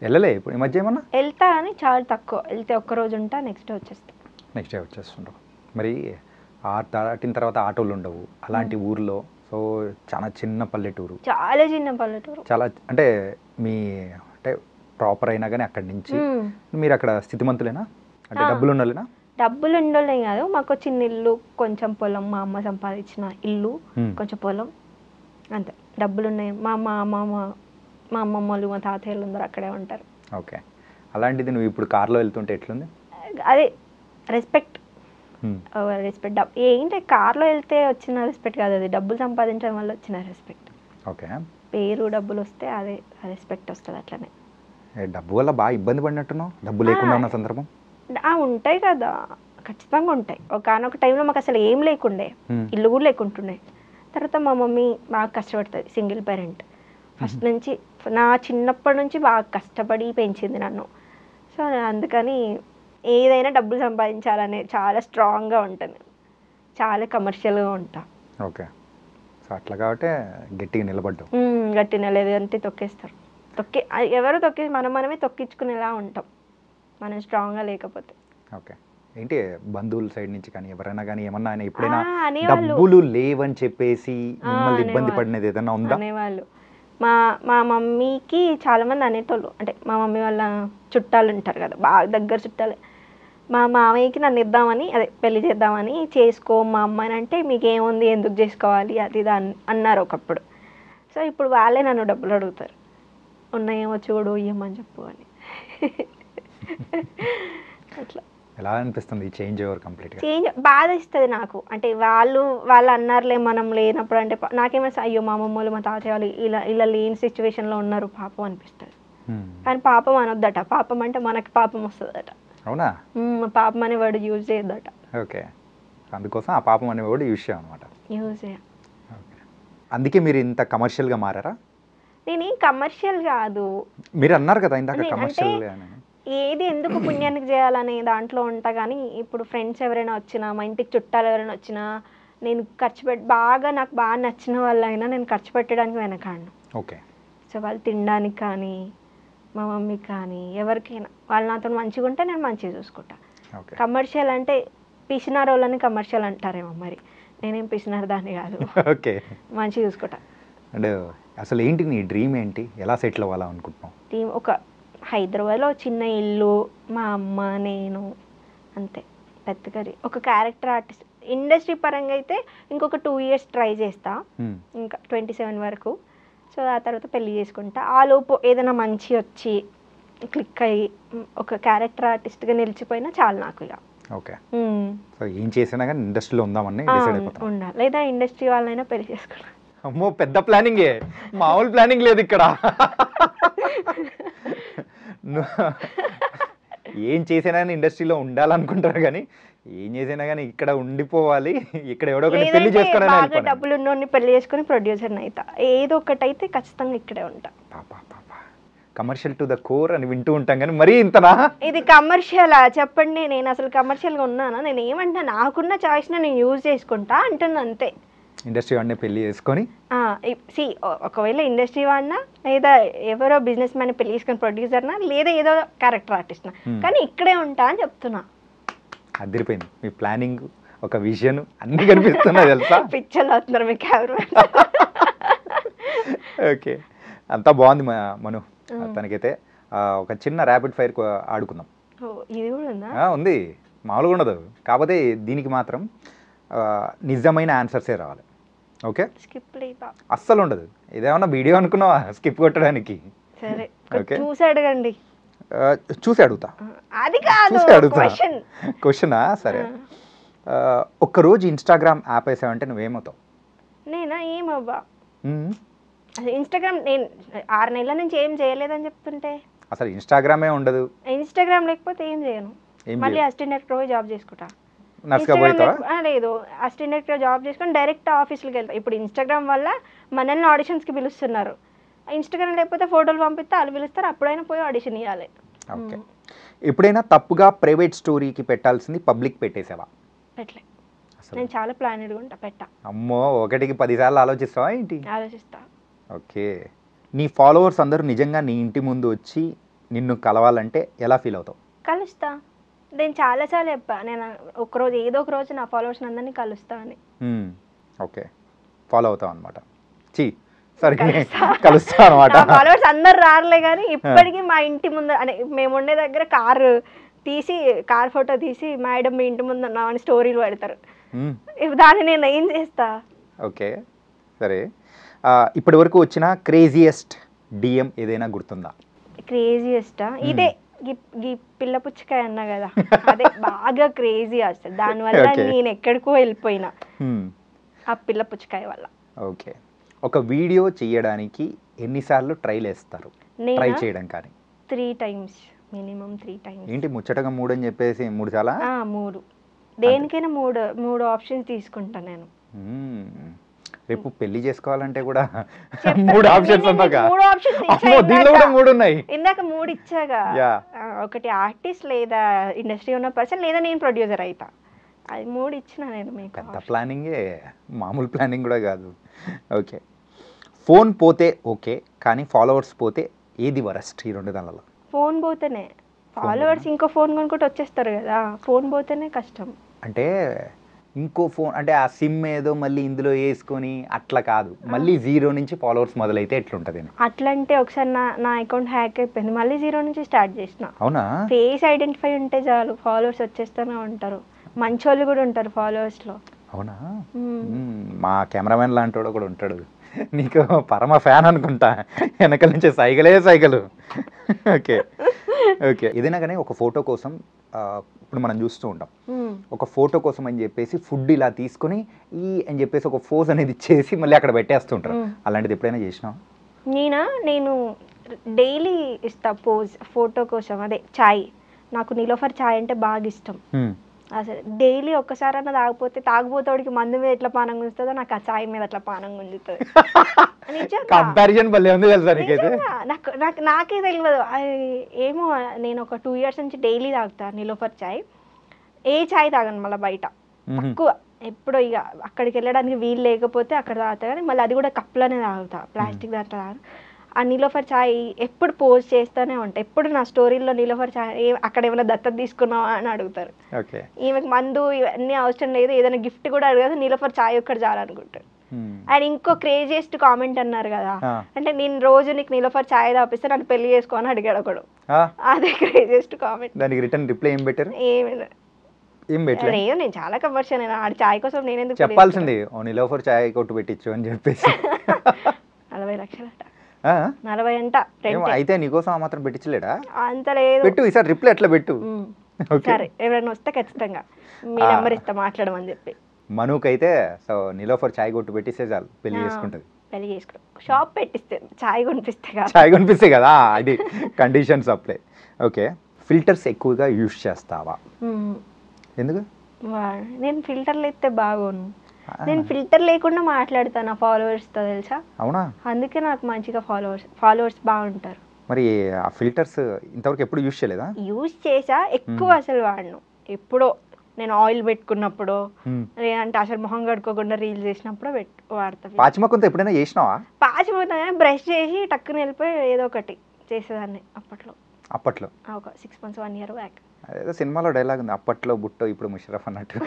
వెళ్ళలే ఇప్పుడు ఈ మధ్య ఏమన్నా? వెళ్తా అని చాలా తక్కువ. వెళ్తే ఒక్కరోజు ఉంటా, నెక్స్ట్ డే వచ్చేస్తుండవు. మరి 6 దాటిన తర్వాత ఆటోలు ఉండవు అలాంటి ఊర్లో. సో చాలా చిన్న పల్లెటూరు, చాలా అంటే మీ అంటే ప్రాపర్ అయినా కానీ అక్కడి నుంచి మీరు అక్కడ స్థితిమంతులేనా? అంటే డబ్బులు ఉండాలేనా? డబ్బులు ఉండలే కాదు, మాకు చిన్న ఇల్లు, కొంచెం పొలం, మా అమ్మ సంపాదించిన ఇల్లు, కొంచెం పొలం అంతే. డబ్బులు ఉన్నాయి. మా అమ్మమ్మ వాళ్ళు, మా తాతయ్యలు అందరూ అక్కడే ఉంటారు. ఓకే. అలాంటిది నువ్వు ఇప్పుడు కార్లో వెళ్తుంటే ఎట్లుంది? అదే రెస్పెక్ట్. ఏంటి కార్లో వెళ్తే వచ్చిన రెస్పెక్ట్ కాదు, అది డబ్బులు సంపాదించడం వల్ల వచ్చిన రెస్పెక్ట్. ఓకే. పేరు డబ్బులు వస్తే అదే రెస్పెక్ట్ వస్తుంది. అట్లనే డబ్బు వల్ల బాగా ఇబ్బంది పడినట్టున్నావు, డబ్బు లేకుండా ఉన్న సందర్భం ఉంటాయి కదా, ఖచ్చితంగా ఉంటాయి. ఒకనొక టైంలో మాకు అసలు ఏం లేకుండే, ఇల్లు కూడా లేకుంటుండే. తర్వాత మా మమ్మీ బాగా కష్టపడుతుంది, సింగిల్ పేరెంట్. ఫస్ట్ నుంచి నా చిన్నప్పటి నుంచి బాగా కష్టపడి పెంచింది నన్ను. సో అందుకని ఏదైనా డబ్బులు సంపాదించాలనే చాలా స్ట్రాంగ్గా ఉంటుంది, చాలా కమర్షియల్గా ఉంటా. ఓకే. సో అట్లా కాబట్టి గట్టిగా నిలబడ్డావు. గట్టి నిలబడి అంటే తొక్కేస్తారు. ఎవరు తొక్కి మనమే తొక్కించుకునేలా ఉంటాం మనం స్ట్రాంగ్గా లేకపోతే. ఓకే. ఏంటి బంధువుల సైడ్ నుంచి కానీ ఎవరైనా కానీ ఏమన్నా ఎప్పుడైనా డబ్బులు లేవని చెప్పేసి మిమ్మల్ని ఇబ్బంది పడినది ఏదైనా ఉందా? అనేవాళ్ళు. మా మమ్మీకి చాలామంది అనేటోళ్ళు, అంటే మా మమ్మీ వాళ్ళ చుట్టాలు ఉంటారు కదా, బాగా దగ్గర చుట్టాలే. మా మామయ్యకి నన్ను ఇద్దామని, అదే పెళ్లి చేద్దామని, చేసుకో మా అమ్మాయిని అంటే మీకేముంది ఎందుకు చేసుకోవాలి అది ఇది అన్నారు ఒకప్పుడు. సో ఇప్పుడు వాళ్ళే నన్ను డబ్బులు అడుగుతారు, ఉన్నాయేమో చూడు ఇవ్వమని చెప్పు అని. అట్లా ఎలా అనిపిస్తుంది చేంజ్ ఓవర్ కంప్లీట్గా? చేంజ్ బాధ ఇస్తుంది నాకు. అంటే వాళ్ళు అన్నారులే మనం లేనప్పుడు, అంటే నాకేమైనా అయ్యో మా అమ్మమ్మలు మా తాతయ్య వాళ్ళు ఇలా లేని సిచ్యువేషన్లో ఉన్నారు పాపం అనిపిస్తుంది. కానీ పాపం అనొద్దట, పాపం అంటే మనకి పాపం వస్తుందట. అవునా? పాపం అనే వర్డ్ యూజ్ చేయొద్దట. ఓకే. అందుకోసం ఆ పాపం అనే వర్డ్ యూజ్ చేయమన్నమాట. యూజ్ చేయ. ఓకే. అందుకే మీరు ఇంత కమర్షియల్గా మారారా? నేను కమర్షియల్ కాదు. మీరు అన్నారు కదా ఇందాక కమర్షియల్. ఏది ఎందుకు పుణ్యానికి చేయాలనే దాంట్లో ఉంటా. కానీ ఇప్పుడు ఫ్రెండ్స్ ఎవరైనా వచ్చినా, మా ఇంటికి చుట్టాలు ఎవరైనా వచ్చినా, నేను ఖర్చు నాకు బాగా నచ్చిన వాళ్ళైనా నేను ఖర్చు పెట్టడానికి వెనకాడను. ఓకే. సో వాళ్ళు తినడానికి కానీ, మా మమ్మీకి కానీ, ఎవరికైనా వాళ్ళు నాతో మంచిగా ఉంటే నేను మంచిగా చూసుకుంటా. కమర్షియల్ అంటే పిసినారు వాళ్ళని కమర్షియల్ అంటారేమో, మరి నేనేం పిసినారు దాన్ని కాదు. ఓకే. మంచిగా చూసుకుంటా. అంటే అసలు ఏంటి నీ డ్రీమ్ ఏంటి, ఎలా సెటిల్ అవ్వాలనుకుంటున్నావు? డ్రీమ్ ఒక హైదరాబాద్లో చిన్న ఇల్లు, మా అమ్మ నేను, అంతే. పెద్దగా ఒక క్యారెక్టర్ ఆర్టిస్ట్. ఇండస్ట్రీ పరంగా అయితే ఇంకొక 2 years ట్రై చేస్తా, ఇంకా 27 వరకు. సో ఆ తర్వాత పెళ్లి చేసుకుంటా. ఆ లోపు ఏదైనా మంచి వచ్చి క్లిక్ అయ్యి ఒక క్యారెక్టర్ ఆర్టిస్ట్గా నిలిచిపోయినా చాలు నాకు ఇక. ఓకే. సో ఏం చేసినా కానీ ఇండస్ట్రీలో ఉందామని డిసైడ్ అయిపోతాను. ఉండాలి, లేదా ఇండస్ట్రీ వాళ్ళైనా పెళ్లి చేసుకున్నా. అమ్మో పెద్ద ప్లానింగే, మామూలు ప్లానింగ్ లేదు ఇక్కడ. ఏం చేసినా కానీ ఇండస్ట్రీలో ఉండాలనుకుంటారు, కానీ ఏం చేసినా కానీ ఇక్కడ ఉండిపోవాలి, ఇక్కడ ఎవడో ఒకటి పెళ్లి చేసుకోవడానికి డబ్బులు ఉన్నోడిని పెళ్లి చేసుకుని ప్రొడ్యూసర్ అవుతా, ఏదో ఒకటి అయితే ఖచ్చితంగా ఇక్కడే ఉంటా. కమర్షియల్ టు ద కోర్ అని వింటూ ఉంటాం కానీ మరీ ఇంతనా? ఇది కమర్షియలా చెప్పండి? నేను అసలు కమర్షియల్గా ఉన్నానా? నేను ఏమంటా, నాకున్న చాయిస్ని నేను యూజ్ చేసుకుంటా అంటున్నా అంతే. ఇండస్ట్రీ వాడినే పెళ్లి చేసుకొని ఒకవేళ ఇండస్ట్రీ వాడినా లేదా ఎవరో బిజినెస్ మ్యాన్ పెళ్లి చేసుకొని ప్రొడ్యూసర్నా లేదా ఏదో క్యారెక్టర్ ఆర్టిస్ట్నా, కానీ ఇక్కడే ఉంటా అని చెప్తున్నా. అదిరిపోయింది మీ ప్లానింగ్, ఒక విజన్ అన్ని కనిపిస్తున్నాయి తెలుసా? పిక్చర్లు అవుతున్నారు మీ కెమెరా. ఓకే, అంతా బాగుంది మను. తనకైతే ఒక చిన్న ర్యాపిడ్ ఫైర్ ఆడుకుందాం. ఇది కూడా ఉందా? ఉంది, మామూలుగా ఉండదు. కాకపోతే దీనికి మాత్రం నిజమైన ఆన్సర్సే రావాలి. ఓకే, స్కిప్ అస్సలు ఉండదు. ఇదేమన్నా వీడియో అనుకున్నావా స్కిప్ కొట్టడానికి? సరే, చూసి అడగండి. చూసి అడుగుతా. అది కాదు క్వశ్చనా? సరే, ఒక్కరోజు ఇన్స్టాగ్రామ్ యాప్ వేసావంటే నువ్వేమవుతావు? నేనా? ఏమవ్వా. ఇన్స్టాగ్రామ్ నేను 6 నెలల నుంచి ఏం చేయలేదని చెప్తుంటే అసలు ఇన్స్టాగ్రామే ఉండదు. ఇన్స్టాగ్రామ్ లేకపోతే ఏం చేయను. మళ్ళీ అసిస్టెంట్ డైరెక్టర్ పోయి జాబ్ చేసుకుంటా. లేదు, అసిస్టెంట్ డైరెక్టర్ జాబ్ చేసుకొని డైరెక్ట్ ఆఫీస్కి వెళ్తా. ఇప్పుడు ఇన్స్టాగ్రామ్ వల్ల మనల్ని ఆడిషన్స్కి పిలుస్తున్నారు. ఇన్స్టాగ్రామ్ లేకపోతే ఫోటోలు పంపిస్తే వాళ్ళు పిలుస్తారు, అప్పుడైనా పోయి ఆడిషన్ ఇవ్వాలి. ఓకే, ఎప్పుడైనా తప్పుగా ప్రైవేట్ స్టోరీకి పెట్టాల్సింది పబ్లిక్ పెట్టేసావా? పెట్టలే. నేను చాలా ప్లానెడ్గా ఉంటా. పెట్టా. అమ్మో, 1కి 10 సార్లు ఆలోచిస్తావా ఏంటి? ఆలోచిస్తా. ఓకే, నీ ఫాలోవర్స్ అందరూ నిజంగా నీ ఇంటి ముందు వచ్చి నిన్ను కలవాలంటే ఎలా ఫీల్ అవుతావు? కలుస్తా. నేను చాలాసార్లు చెప్పా, నేను ఒకరోజు ఏదో ఒక రోజు నా ఫాలోవర్స్ అందరినీ కలుస్తా అని. ఓకే, ఫాలో అవుతావు అనమాట. కలుస్తా అనమాట. ఫాలోవర్స్ అందరు రారులే కానీ ఇప్పటికీ మా ఇంటి ముందు అంటే మేము ఉండే దగ్గర కార్ ఫోటో తీసి మేడం మీ ఇంటి ముందు ఉన్నామని స్టోరీలు పెడతారు. దాన్ని నేను ఏం చేస్తా? ఓకే, సరే, ఇప్పటి వరకు వచ్చిన క్రేజియస్ట్ డిఎం ఏదైనా గుర్తుందా? క్రేజియస్టా? ఇదే ఈ పిల్ల పుచ్చకాయ అన్నా కదా, అదే బాగా క్రేజీ అసలు. దానివల్ల నేను ఎక్కడికో వెళ్ళిపోయినా ఆ పిల్ల పుచ్చకాయ వల్ల. ఓకే, ఒక వీడియో చేయడానికి ఎన్నిసార్లు ట్రైల్ వేస్తారు? ట్రై చేయడం కానీ 3 times, మినిమం 3 times. ఏంటి ముచ్చటగా 3 అని చెప్పేసి 3 చాలా? 3 దేనికైనా 3 ఆప్షన్స్ తీసుకుంటా నేను. రేపు పెళ్లి చేసుకోవాలంటే కూడా 3 ఆప్షన్స్ ఉన్నాక. 3 ఆప్షన్స్ దీనిలో కూడా 3 ఉన్నాయి. ఇందాక 3 ఇచ్చాగా. ఒకటి ఆర్టిస్ట్ లేదా ఇండస్ట్రీ ఉన్న పర్సన్ లేదా నేను ప్రొడ్యూసర్ అయితా. అది 3 ఇచ్చిన నేను మీకు. పెద్ద ప్లానింగే, మామూలు ప్లానింగ్ కూడా కాదు. ఓకే, ఫోన్ పోతే ఓకే, కానీ ఫాలోవర్స్ పోతే ఏది వరస్ట్ ఈ 2 దానిలో? ఫోన్ పోతేనే. ఫాలోవర్స్ ఇంకో ఫోన్ కొనుక్కుంటూ వచ్చేస్తారు కదా, ఫోన్ పోతేనే కష్టం. అంటే ఇంకో ఫోన్ అంటే ఆ సిమ్ ఏదో మళ్ళీ ఇందులో వేసుకొని అట్లా కాదు, మళ్ళీ 0 నుంచి ఫాలోవర్స్ మొదలైతే ఎట్లుంటది? అట్లా అంటే ఒకసారి నా అకౌంట్ హ్యాక్ అయిపోయింది, మళ్ళీ 0 నుంచి స్టార్ట్ చేసిన. అవునా? ఫేస్ ఐడెంటిఫై ఉంటే చాలు, ఫాలోవర్స్ వచ్చేస్తూనే ఉంటారు. మంచోళ్ళు కూడా ఉంటారు ఫాలోవర్స్లో. అవునా? మా కెమెరామెన్ లాంటి వాడు కూడా ఉంటాడు, నీకు పరమ ఫ్యాన్ అనుకుంటా, వెనకాల నుంచి సైకిలు. ఓకే ఓకే, ఏదైనా కానీ ఒక ఫోటో కోసం ఇప్పుడు మనం చూస్తూ ఉంటాం, ఒక ఫోటో కోసం అని చెప్పేసి ఫుడ్ ఇలా తీసుకొని అని చెప్పేసి ఒక ఫోజ్ అనేది ఇచ్చేసి మళ్ళీ అక్కడ పెట్టేస్తుంటారు. అలాంటిది ఎప్పుడైనా చేసినావా? నేను డైలీ ఇస్తా పోజ్ ఫోటో కోసం. అదే చాయ్, నాకు నిలోఫర్ చాయ్ అంటే బాగా ఇష్టం. అసలు డైలీ ఒక్కసారన్నా తాగిపోతాడికి మందు మీద ఎట్లా పానం గుంజుతుందో నాకు ఆ చాయ్ మీద అట్లా పానం గుంజుతుంది. నాకే తెలియదు ఏమో. నేను ఒక 2 years నుంచి డైలీ తాగుతా నిలోఫర్ చాయ్. ఏ చాయ్ తాగను మళ్ళీ బయట, తక్కువ. ఎప్పుడో ఇక అక్కడికి వెళ్ళడానికి వీలు లేకపోతే అక్కడ తాగుతా, కానీ మళ్ళీ అది కూడా కప్పులోనే తాగుతా, ప్లాస్టిక్ దాంట్లో తాగు. ఆ నిలోఫర్ చాయ్ ఎప్పుడు పోస్ట్ చేస్తూనే ఉంటాయి. ఎప్పుడు నా స్టోరీలో నిలోఫర్ చాయ్ అక్కడ ఏమైనా దత్తత తీసుకున్నావా అని అడుగుతారు. ఈమెకు మందు ఇవన్నీ అవసరం లేదు, ఏదైనా గిఫ్ట్ కూడా అడగదు, నిలోఫర్ చాయ్ ఒక్కటి చాలనుకుంటారు. అండ్ ఇంకో క్రేజియస్ట్ కామెంట్ అన్నారు కదా, అంటే నేను రోజు నీకు నిలోఫర్ చాయ్ తాపిస్తే నన్ను పెళ్లి చేసుకోని అడిగాడు ఒకడు. అదే క్రేజియస్ట్ కామెంట్. దానికి రిటర్న్ రిప్లై ఏం పెట్టారు? నేను చాలా కమర్షియల్, నేను ఆడి చాయ్ కోసం నేను ఎందుకు చెప్పాల్సింది, నిలోఫర్ చాయ్ కొట్టు పెట్టించు అని చెప్పేసి. 40 లక్షలట. 40 అంట. అయితే నీకోసం ఆ మాత్రం పెట్టించలేడా? అంత లేదు. పెట్టు, ఈసారి రిప్లై ఎట్లా పెట్టు. సరే, ఎవరైనా వస్తే ఖచ్చితంగా మీ నెంబర్ ఇస్తా మాట్లాడమని చెప్పి. మనుకైతే సో నిలోఫర్ చాయ్ కొట్టు పెట్టిస్తే చాలు, పెళ్లి చేసుకుంటది. పెళ్లి చేసుకుంటాం, షాప్ పెట్టిస్తే చాయ్ కొనిపిస్తే కదా, అది కండిషన్స్ అప్లై. ఓకే, ఫిల్టర్స్ ఎక్కువగా యూజ్ చేస్తావా? ఎందుకు? నేను ఫిల్టర్లు అయితే బాగోను. నేను ఫిల్టర్ లేకుండా మాట్లాడతాను ఫాలోవర్స్తో, తెలుసా? అవునా? అందుకే నాకు మంచిగా ఫాలోవర్స్ బాగుంటారు. మరి ఆ ఫిల్టర్స్ ఇంతవరకు ఎప్పుడు యూజ్ చేయలేదా? యూజ్ చేసా, ఎక్కువ అసలు వాడను. ఎప్పుడో నేను ఆయిల్ పెట్టుకున్నప్పుడు, లేదంటే అసలు మొహం కడుక్కోకుండా రీల్ చేసినప్పుడు వాడతా. పాచిమొక్కంతో ఎప్పుడైనా చేసినావా? పాచిపోతా బ్రష్ చేసి టక్కుని వెళ్ళిపోయి ఏదో ఒకటి చేసేదాన్ని అప్పట్లో. ఒక 6 months 1 year బ్యాక్. అదేదో సినిమాలో డైలాగ్ ఉంది, అప్పట్లో బుట్టో ఇప్పుడు ముషరఫ్ అన్నట్టు.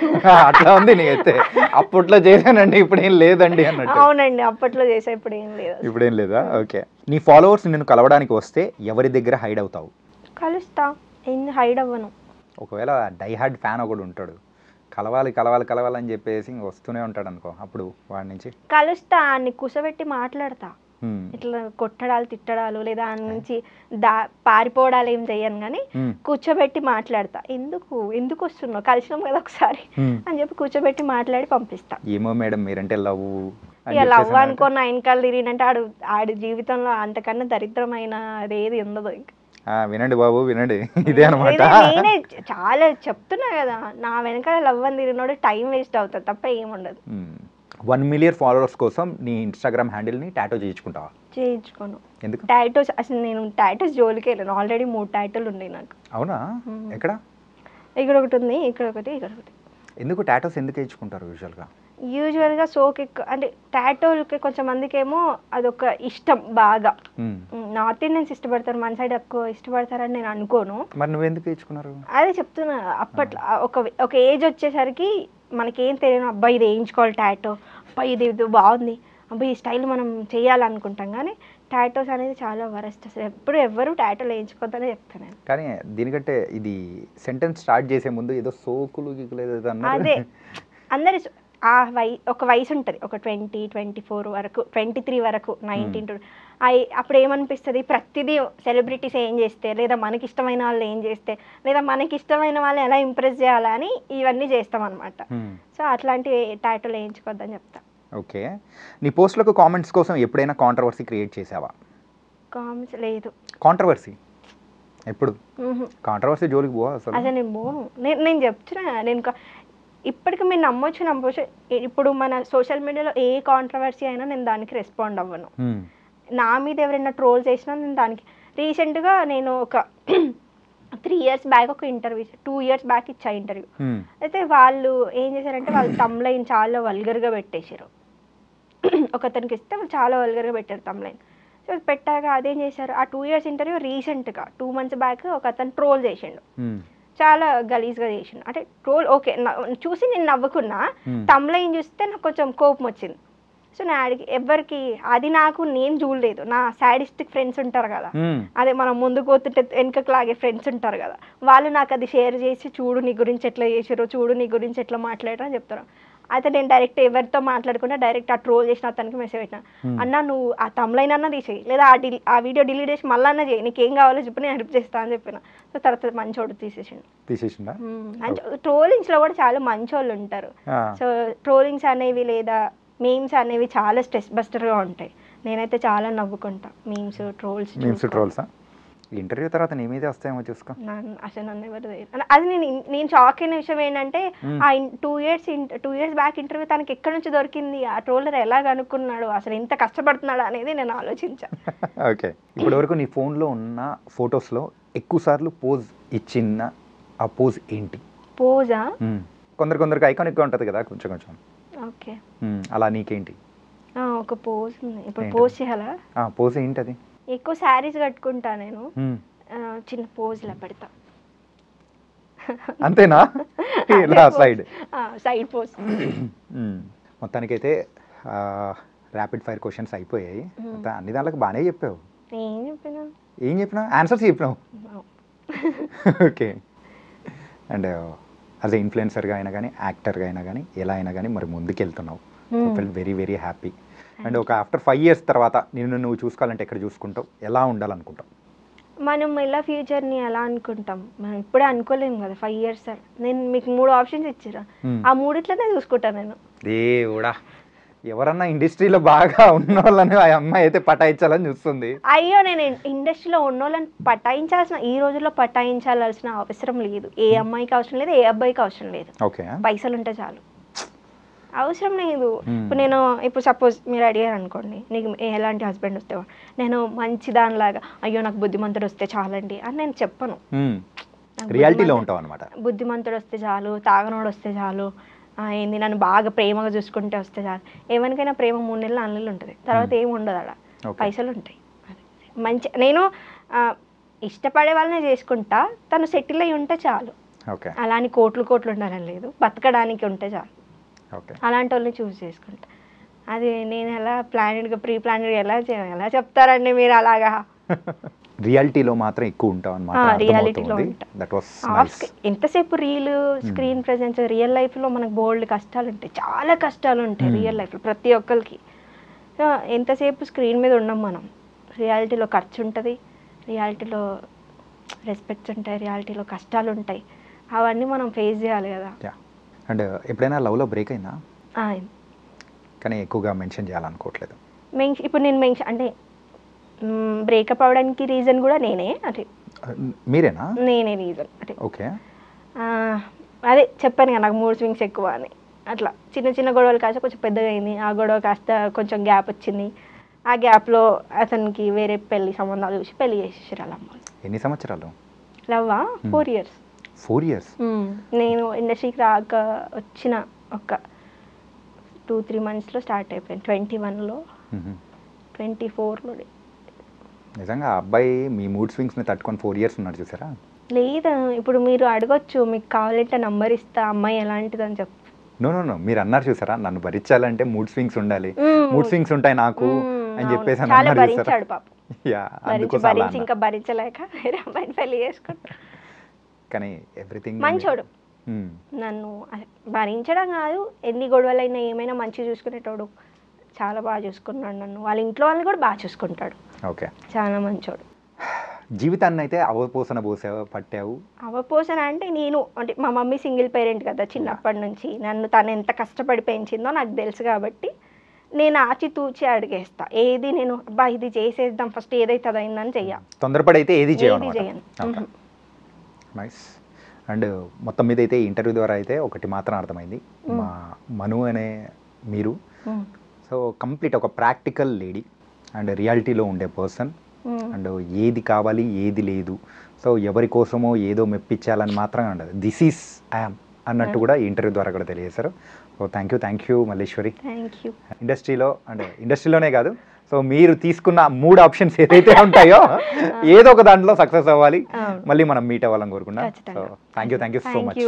అట్లా ఉంది నీకైతే. అప్పట్లో చేశానండి ఇప్పుడు ఏం లేదండి అన్నట్టు. అవునండి, అప్పట్లో చేసా, ఇప్పుడు ఏం లేదు. ఇప్పుడేం లేదా? ఓకే. నీ ఫాలోవర్స్ నిన్ను కలవడానికి వస్తే ఎవరి దగ్గర హైడ్ అవుతావు? కలుస్తా, ఏం హైడ్ అవ్వను. ఒకవేళ డైహార్డ్ ఫ్యాన్ ఒకడు ఉంటాడు, కలవాలని చెప్పేసి వస్తూనే ఉంటాడు అనుకో, అప్పుడు వాడి నుంచి కలుస్తా, అన్ని కూసబెట్టి మాట్లాడతా. ఇట్లా కొట్టడాలు తిట్టడాలు లేదా దాని నుంచి పారిపోవడాలు ఏం చెయ్యను, కానీ కూర్చోబెట్టి మాట్లాడతా. ఎందుకు వస్తున్నావు, కలిసినాం కదా ఒకసారి అని చెప్పి కూర్చోబెట్టి మాట్లాడి పంపిస్తా. ఏమో మేడం మీరంటే లవ్ లవ్ అనుకో 9 కాళ్ళు తిరిగినంటే ఆడి జీవితంలో అంతకన్నా దరిద్రమైన అదేది ఉండదు. వినండి బాబు వినండి, ఇదే అనమాట. నేనే చాలా చెప్తున్నా కదా, నా వెనకాల లవ్ అని తిరిగినోడు టైం వేస్ట్ అవుతుంది తప్ప ఏముండదు. 1 million ఫాలోవర్స్ కోసం నీ ఇన్స్టాగ్రామ్ హ్యాండిల్ని టాటూ చేయించుకుంటావా? చేయించుకోను. ఎందుకు? టాటూస్ అసలు నేను టాటూస్ జోలికి వెళ్ళాను. ఆల్రెడీ 3 టాటూలు ఉన్నాయి నాకు. అవునా? ఎక్కడ? ఇక్కడ ఒకటి ఉంది, ఇక్కడ ఒకటి, ఇక్కడ ఒకటి. ఎందుకు టాటూస్ ఎందుకు వేయించుకుంటారు యూజువల్గా సోక్ ఎక్కువ అంటే టాటూలకి కొంచెం మందికి ఏమో అదొక ఇష్టం బాగా. నార్త్ ఇండియన్స్ ఇష్టపడతారు, మన సైడ్ ఎక్కువ ఇష్టపడతారని నేను అనుకోను. మరి నువ్వు ఎందుకు వేయించుకున్నారు? అదే చెప్తున్నా, అప్పట్లో ఒక ఏజ్ వచ్చేసరికి మనకేం తెలియను, అబ్బాయి ఇది వేయించుకోవాలి టాటూ, అబ్బాయి ఇది బాగుంది, అబ్బాయి ఈ స్టైల్ మనం చేయాలనుకుంటాం. కానీ టాటూస్ అనేది చాలా వరస్ట్, అసలు ఎవరు టాటూలు వేయించుకోవద్దనే చెప్తాను నేను. కానీ దీనికంటే ఇది సెంటెన్స్ స్టార్ట్ చేసే ముందు ఏదో సోకులు అదే అందరి ఒక వయసు ఉంటుంది, ఒక 20-24 వరకు, 23 వరకు, 19 అప్పుడు ఏమనిపిస్తుంది, ప్రతిదీ సెలబ్రిటీస్ ఏం చేస్తే లేదా మనకి ఇష్టమైన వాళ్ళు ఏం చేస్తే లేదా మనకి ఇష్టమైన వాళ్ళని ఎలా ఇంప్రెస్ చేయాలని ఇవన్నీ చేస్తాం అనమాట. సో అట్లాంటివి టాటూలు వేయించుకోవద్దని చెప్తా. ఓకే. నీ పోస్ట్లకు కామెంట్స్ కోసం ఎప్పుడైనా కాంట్రవర్సీ క్రియేట్ చేసావా? కామెంట్స్ లేదు. కాంట్రవర్సీ ఎప్పుడు? కాంట్రవర్సీ జోలికి పోవా అసలు? నేను పోను. నేను చెప్తున్నా, నేను ఇప్పటికి మీరు నమ్మొచ్చు. ఇప్పుడు మన సోషల్ మీడియాలో ఏ కాంట్రవర్సీ అయినా నేను దానికి రెస్పాండ్ అవ్వను. నా మీద ఎవరైనా ట్రోల్ చేసినా నేను దానికి రీసెంట్గా నేను ఒక 3 years బ్యాక్ ఒక ఇంటర్వ్యూ, 2 years బ్యాక్ ఇచ్చా ఇంటర్వ్యూ. అయితే వాళ్ళు ఏం చేశారంటే వాళ్ళు తమ్లైన్ చాలా వల్గర్గా పెట్టేశారు. ఒకతనికి ఇస్తే వాళ్ళు చాలా వల్గర్గా పెట్టారు తమ్లైన్. సో పెట్టాక అదేం చేశారు, ఆ 2 years ఇంటర్వ్యూ రీసెంట్గా 2 months బ్యాక్ ఒక అతను ట్రోల్ చేసిండు, చాలా గలీజ్గా చేసిండు. అంటే ట్రోల్ ఓకే చూసి నేను నవ్వుకున్నా, తమ్లైన్ చూస్తే నాకు కొంచెం కోపం వచ్చింది. సో నేను అడిగి ఎవరికి అది నాకు నేను చూడలేదు, నా సాడిస్టిక్ ఫ్రెండ్స్ ఉంటారు కదా, అదే మనం ముందుకు పోతుంటే వెనుకకు లాగే ఫ్రెండ్స్ ఉంటారు కదా, వాళ్ళు నాకు అది షేర్ చేసి చూడు నీ గురించి ఎట్లా చేసారో, చూడు నీ గురించి ఎట్లా మాట్లాడారో అని చెప్తారు. అయితే నేను డైరెక్ట్ ఎవరితో మాట్లాడకుండా డైరెక్ట్ ఆ ట్రోల్ చేసిన అతనికి మెసేజ్ పెట్టినా, అన్న నువ్వు ఆ తమ్లైన్ అన్న తీసేయి లేదా ఆ వీడియో డిలీట్ చేసి మళ్ళీ అన్న చేయి, నీకేం కావాలో చెప్పి నేను హెల్ప్ చేస్తా అని చెప్పిన. సో తర్వాత మంచోడు తీసేసిండు. ట్రోలింగ్స్లో కూడా చాలా మంచోళ్ళు ఉంటారు. సో ట్రోలింగ్స్ అనేవి లేదా మీమ్స్ అనేవి చాలా స్ట్రెస్ బస్టర్గా ఉంటాయి. నేనైతే చాలా నవ్వుకుంటా మీమ్స్ ట్రోల్స్. ఇంటర్వ్యూ తర్వాత నీ మీదే వస్తాయేమో చూసుకో. అసలు నన్ను ఎవరు అది నేను షాక్ అయిన విషయం ఏంటంటే ఆ 2 years బ్యాక్ ఇంటర్వ్యూ తనకి ఎక్కడి నుంచి దొరికింది, ఆ ట్రోలర్ ఎలా కనుక్కున్నాడు, అసలు ఎంత కష్టపడుతున్నాడు అనేది నేను ఆలోచించాను. ఓకే. ఇప్పటి వరకు నీ ఫోన్లో ఉన్న ఫొటోస్లో ఎక్కువ సార్లు పోజ్ ఇచ్చిన ఆ పోజ్ ఏంటి? పోజా? కొందరికి ఐకానిక్గా ఉంటుంది కదా కొంచెం. ఓకే. అలా నీకేంటి? ఒక పోజ్ ఉంది, ఇప్పుడు పోజ్ చేయాలా? పోజ్ ఏంటి అది? ఎక్కువ శారీస్ కట్టుకుంటా నేను, చిన్న పోజ్లా పెడతా అంతేనా? Side pose. మొత్తానికైతే ర్యాపిడ్ ఫైర్ క్వశ్చన్స్ అయిపోయాయి. అన్ని దాంట్లోకి బాగానే చెప్పావు. ఏం చెప్పినా ఆన్సర్స్ చెప్పినావు. ఓకే. అండ్ యాజ్ ఎ ఇన్ఫ్లుయెన్సర్గా అయినా కానీ యాక్టర్గా అయినా కానీ ఎలా అయినా కానీ మరి ముందుకెళ్తున్నావు. ఫెల్ వెరీ వెరీ హ్యాపీ. అండ్ ఒక ఆఫ్టర్ 5 years తర్వాత నువ్వు చూసుకోవాలంటే ఎక్కడ చూసుకుంటావు, ఎలా ఉండాలనుకుంటావు? మనం ఎలా ఫ్యూచర్ని ఎలా అనుకుంటాం, మనం ఇప్పుడే అనుకోలేము కదా. 5 years నేను మీకు 3 options ఇచ్చిరా, ఆ 3 చూసుకుంటాను నేను. దేవుడా, ఎవరన్నా ఇండస్ట్రీలో బాగా ఉన్న వాళ్ళని ఆ అమ్మాయి అయితే పటాయించాలని చూస్తుంది. అయ్యో, నేను ఇండస్ట్రీలో ఉన్న వాళ్ళని పటాయించాల్సిన, ఈ రోజుల్లో పటాయించాల్సిన అవసరం లేదు. ఏ అమ్మాయికి అవసరం లేదు, ఏ అబ్బాయికి అవసరం లేదు. ఓకే. పైసలు ఉంటే చాలు. అవసరం లేదు. ఇప్పుడు సపోజ్ మీరు అడిగారు అనుకోండి, నీకు ఎలాంటి హస్బెండ్ వస్తే, నేను మంచి దానిలాగా అయ్యో నాకు బుద్ధిమంతుడు వస్తే చాలండి అని నేను చెప్పను. రియాలిటీలో ఉంటాం అనమాట. బుద్ధిమంతుడు వస్తే చాలు, తాగనోడు వస్తే చాలు, ఏంది నన్ను బాగా ప్రేమగా చూసుకుంటే వస్తే చాలు. ఎవరికైనా ప్రేమ 3 నెలలు 4 నెలలు ఉంటుంది, తర్వాత ఏమి ఉండదు. అలా పైసలు ఉంటాయి. మంచి నేను ఇష్టపడే వాళ్ళనే చేసుకుంటా, తను సెటిల్ అయ్యి ఉంటే చాలు. అలాని కోట్లు ఉండాలని లేదు, బతకడానికి ఉంటే చాలు. అలాంటి వాళ్ళని చూస్ చేసుకుంటా. అది నేను ఎలా ప్రీ ప్లానెడ్గా ఎలా చెప్తారండి మీరు అలాగా? రియాలిటీలో మాత్రం ఎక్కువ ఉంటాం అన్నమాట. రియాలిటీలో ఎంతసేపు రీల్ స్క్రీన్ ప్రెజెన్స్, రియల్ లైఫ్లో మనకు బోల్డ్ కష్టాలు ఉంటాయి, చాలా కష్టాలు ఉంటాయి రియల్ లైఫ్లో ప్రతి ఒక్కరికి. ఎంతసేపు స్క్రీన్ మీద ఉండం మనం. రియాలిటీలో ఖర్చు ఉంటుంది, రియాలిటీలో రెస్పెక్ట్స్ ఉంటాయి, రియాలిటీలో కష్టాలు ఉంటాయి. అవన్నీ మనం ఫేస్ చేయాలి కదా. అండ్ ఎప్పుడైనా లవ్లో బ్రేక్ అయిందా? కానీ ఎక్కువగా మెన్షన్ చేయాలనుకోవట్లేదు. ఇప్పుడు నేను అంటే బ్రేకప్ అవడానికి రీజన్ కూడా నేనే. అంటే మీరేనా? నేనే రీజన్. అంటే ఓకే, అదే చెప్పాను కదా, నాకు మూడ్ స్వింగ్స్ ఎక్కువ అని. అట్లా చిన్న గొడవలు కాస్త కొంచెం పెద్దగా అయింది. ఆ గొడవ కాస్త కొంచెం గ్యాప్ వచ్చింది. ఆ గ్యాప్లో అతనికి వేరే పెళ్లి సంబంధాలు చూసి పెళ్లి చేసేసారు అలా. ఎన్ని సంవత్సరాలు లవ్వా? 4 years. 4 years? నేను ఇండస్ట్రీకి రాక వచ్చిన ఒక 2-3 monthsలో స్టార్ట్ అయిపోయింది. 21లో 24లో. నిజంగా అబ్బాయి మీ మూడ్ స్వింగ్స్ని తట్టుకొని 4 years ఉన్నాడు చూసారా? లేదా ఇప్పుడు మీరు అడగొచ్చు, మీకు కావాలంటే నంబర్ ఇస్తా, అమ్మాయి ఎలాంటిది అని చెప్పి. నో మీరు అన్నారు చూసారా, నన్ను భరించాలంటే మూడ్ స్వింగ్స్ ఉండాలి, మూడ్ స్వింగ్స్ ఉంటాయి నాకు అని చెప్పేసి చాలా భరించాడు పాపం. భరించి ఇంకా భరించలేక వేరే అమ్మాయిని పెళ్లి చేసుకుంటా. కానీ ఎవ్రీథింగ్ మంచోడు, నన్ను భరించడం కాదు, ఎన్ని గొడవలైనా ఏమైనా మంచిగా చూసుకునేటోడు. చాలా బాగా చూసుకున్నాడు నన్ను, వాళ్ళ ఇంట్లో వాళ్ళని కూడా బాగా చూసుకుంటాడు. ఓకే, చాలా మంచోడు. జీవితాన్ని అయితే అవపోసన పట్టావు. అవపోసన అంటే అంటే మా మమ్మీ సింగిల్ పేరెంట్ కదా, చిన్నప్పటి నుంచి నన్ను తను ఎంత కష్టపడి పెంచిందో నాకు తెలుసు. కాబట్టి నేను ఆచితూచి అడిగేస్తా. ఏది నేను అబ్బా ఇది చేసేద్దాం ఫస్ట్, ఏదైతే అదైందని చెయ్యాలి, తొందరపడైతే ఏది చేయను. నైస్. అండ్ మొత్తం మీద అయితే ఇంటర్వ్యూ ద్వారా అయితే ఒకటి మాత్రం అర్థమైంది, మా మను అనే మీరు సో కంప్లీట్ ఒక ప్రాక్టికల్ లేడీ అండ్ రియాలిటీలో ఉండే పర్సన్. అండ్ ఏది కావాలి ఏది లేదు, సో ఎవరి కోసమో ఏదో మెప్పించాలని మాత్రం ఉండదు, దిస్ ఈస్ ఐఎమ్ అన్నట్టు కూడా ఈ ఇంటర్వ్యూ ద్వారా కూడా తెలియజేశారు. So thank you Malleswari. ఇండస్ట్రీలోనే కాదు, సో మీరు తీసుకున్న 3 ఆప్షన్స్ ఏదైతే ఉంటాయో ఏదో ఒక దాంట్లో సక్సెస్ అవ్వాలి, మళ్ళీ మనం మీట్ అవ్వాలని కోరుకున్నాం. So thank you so much.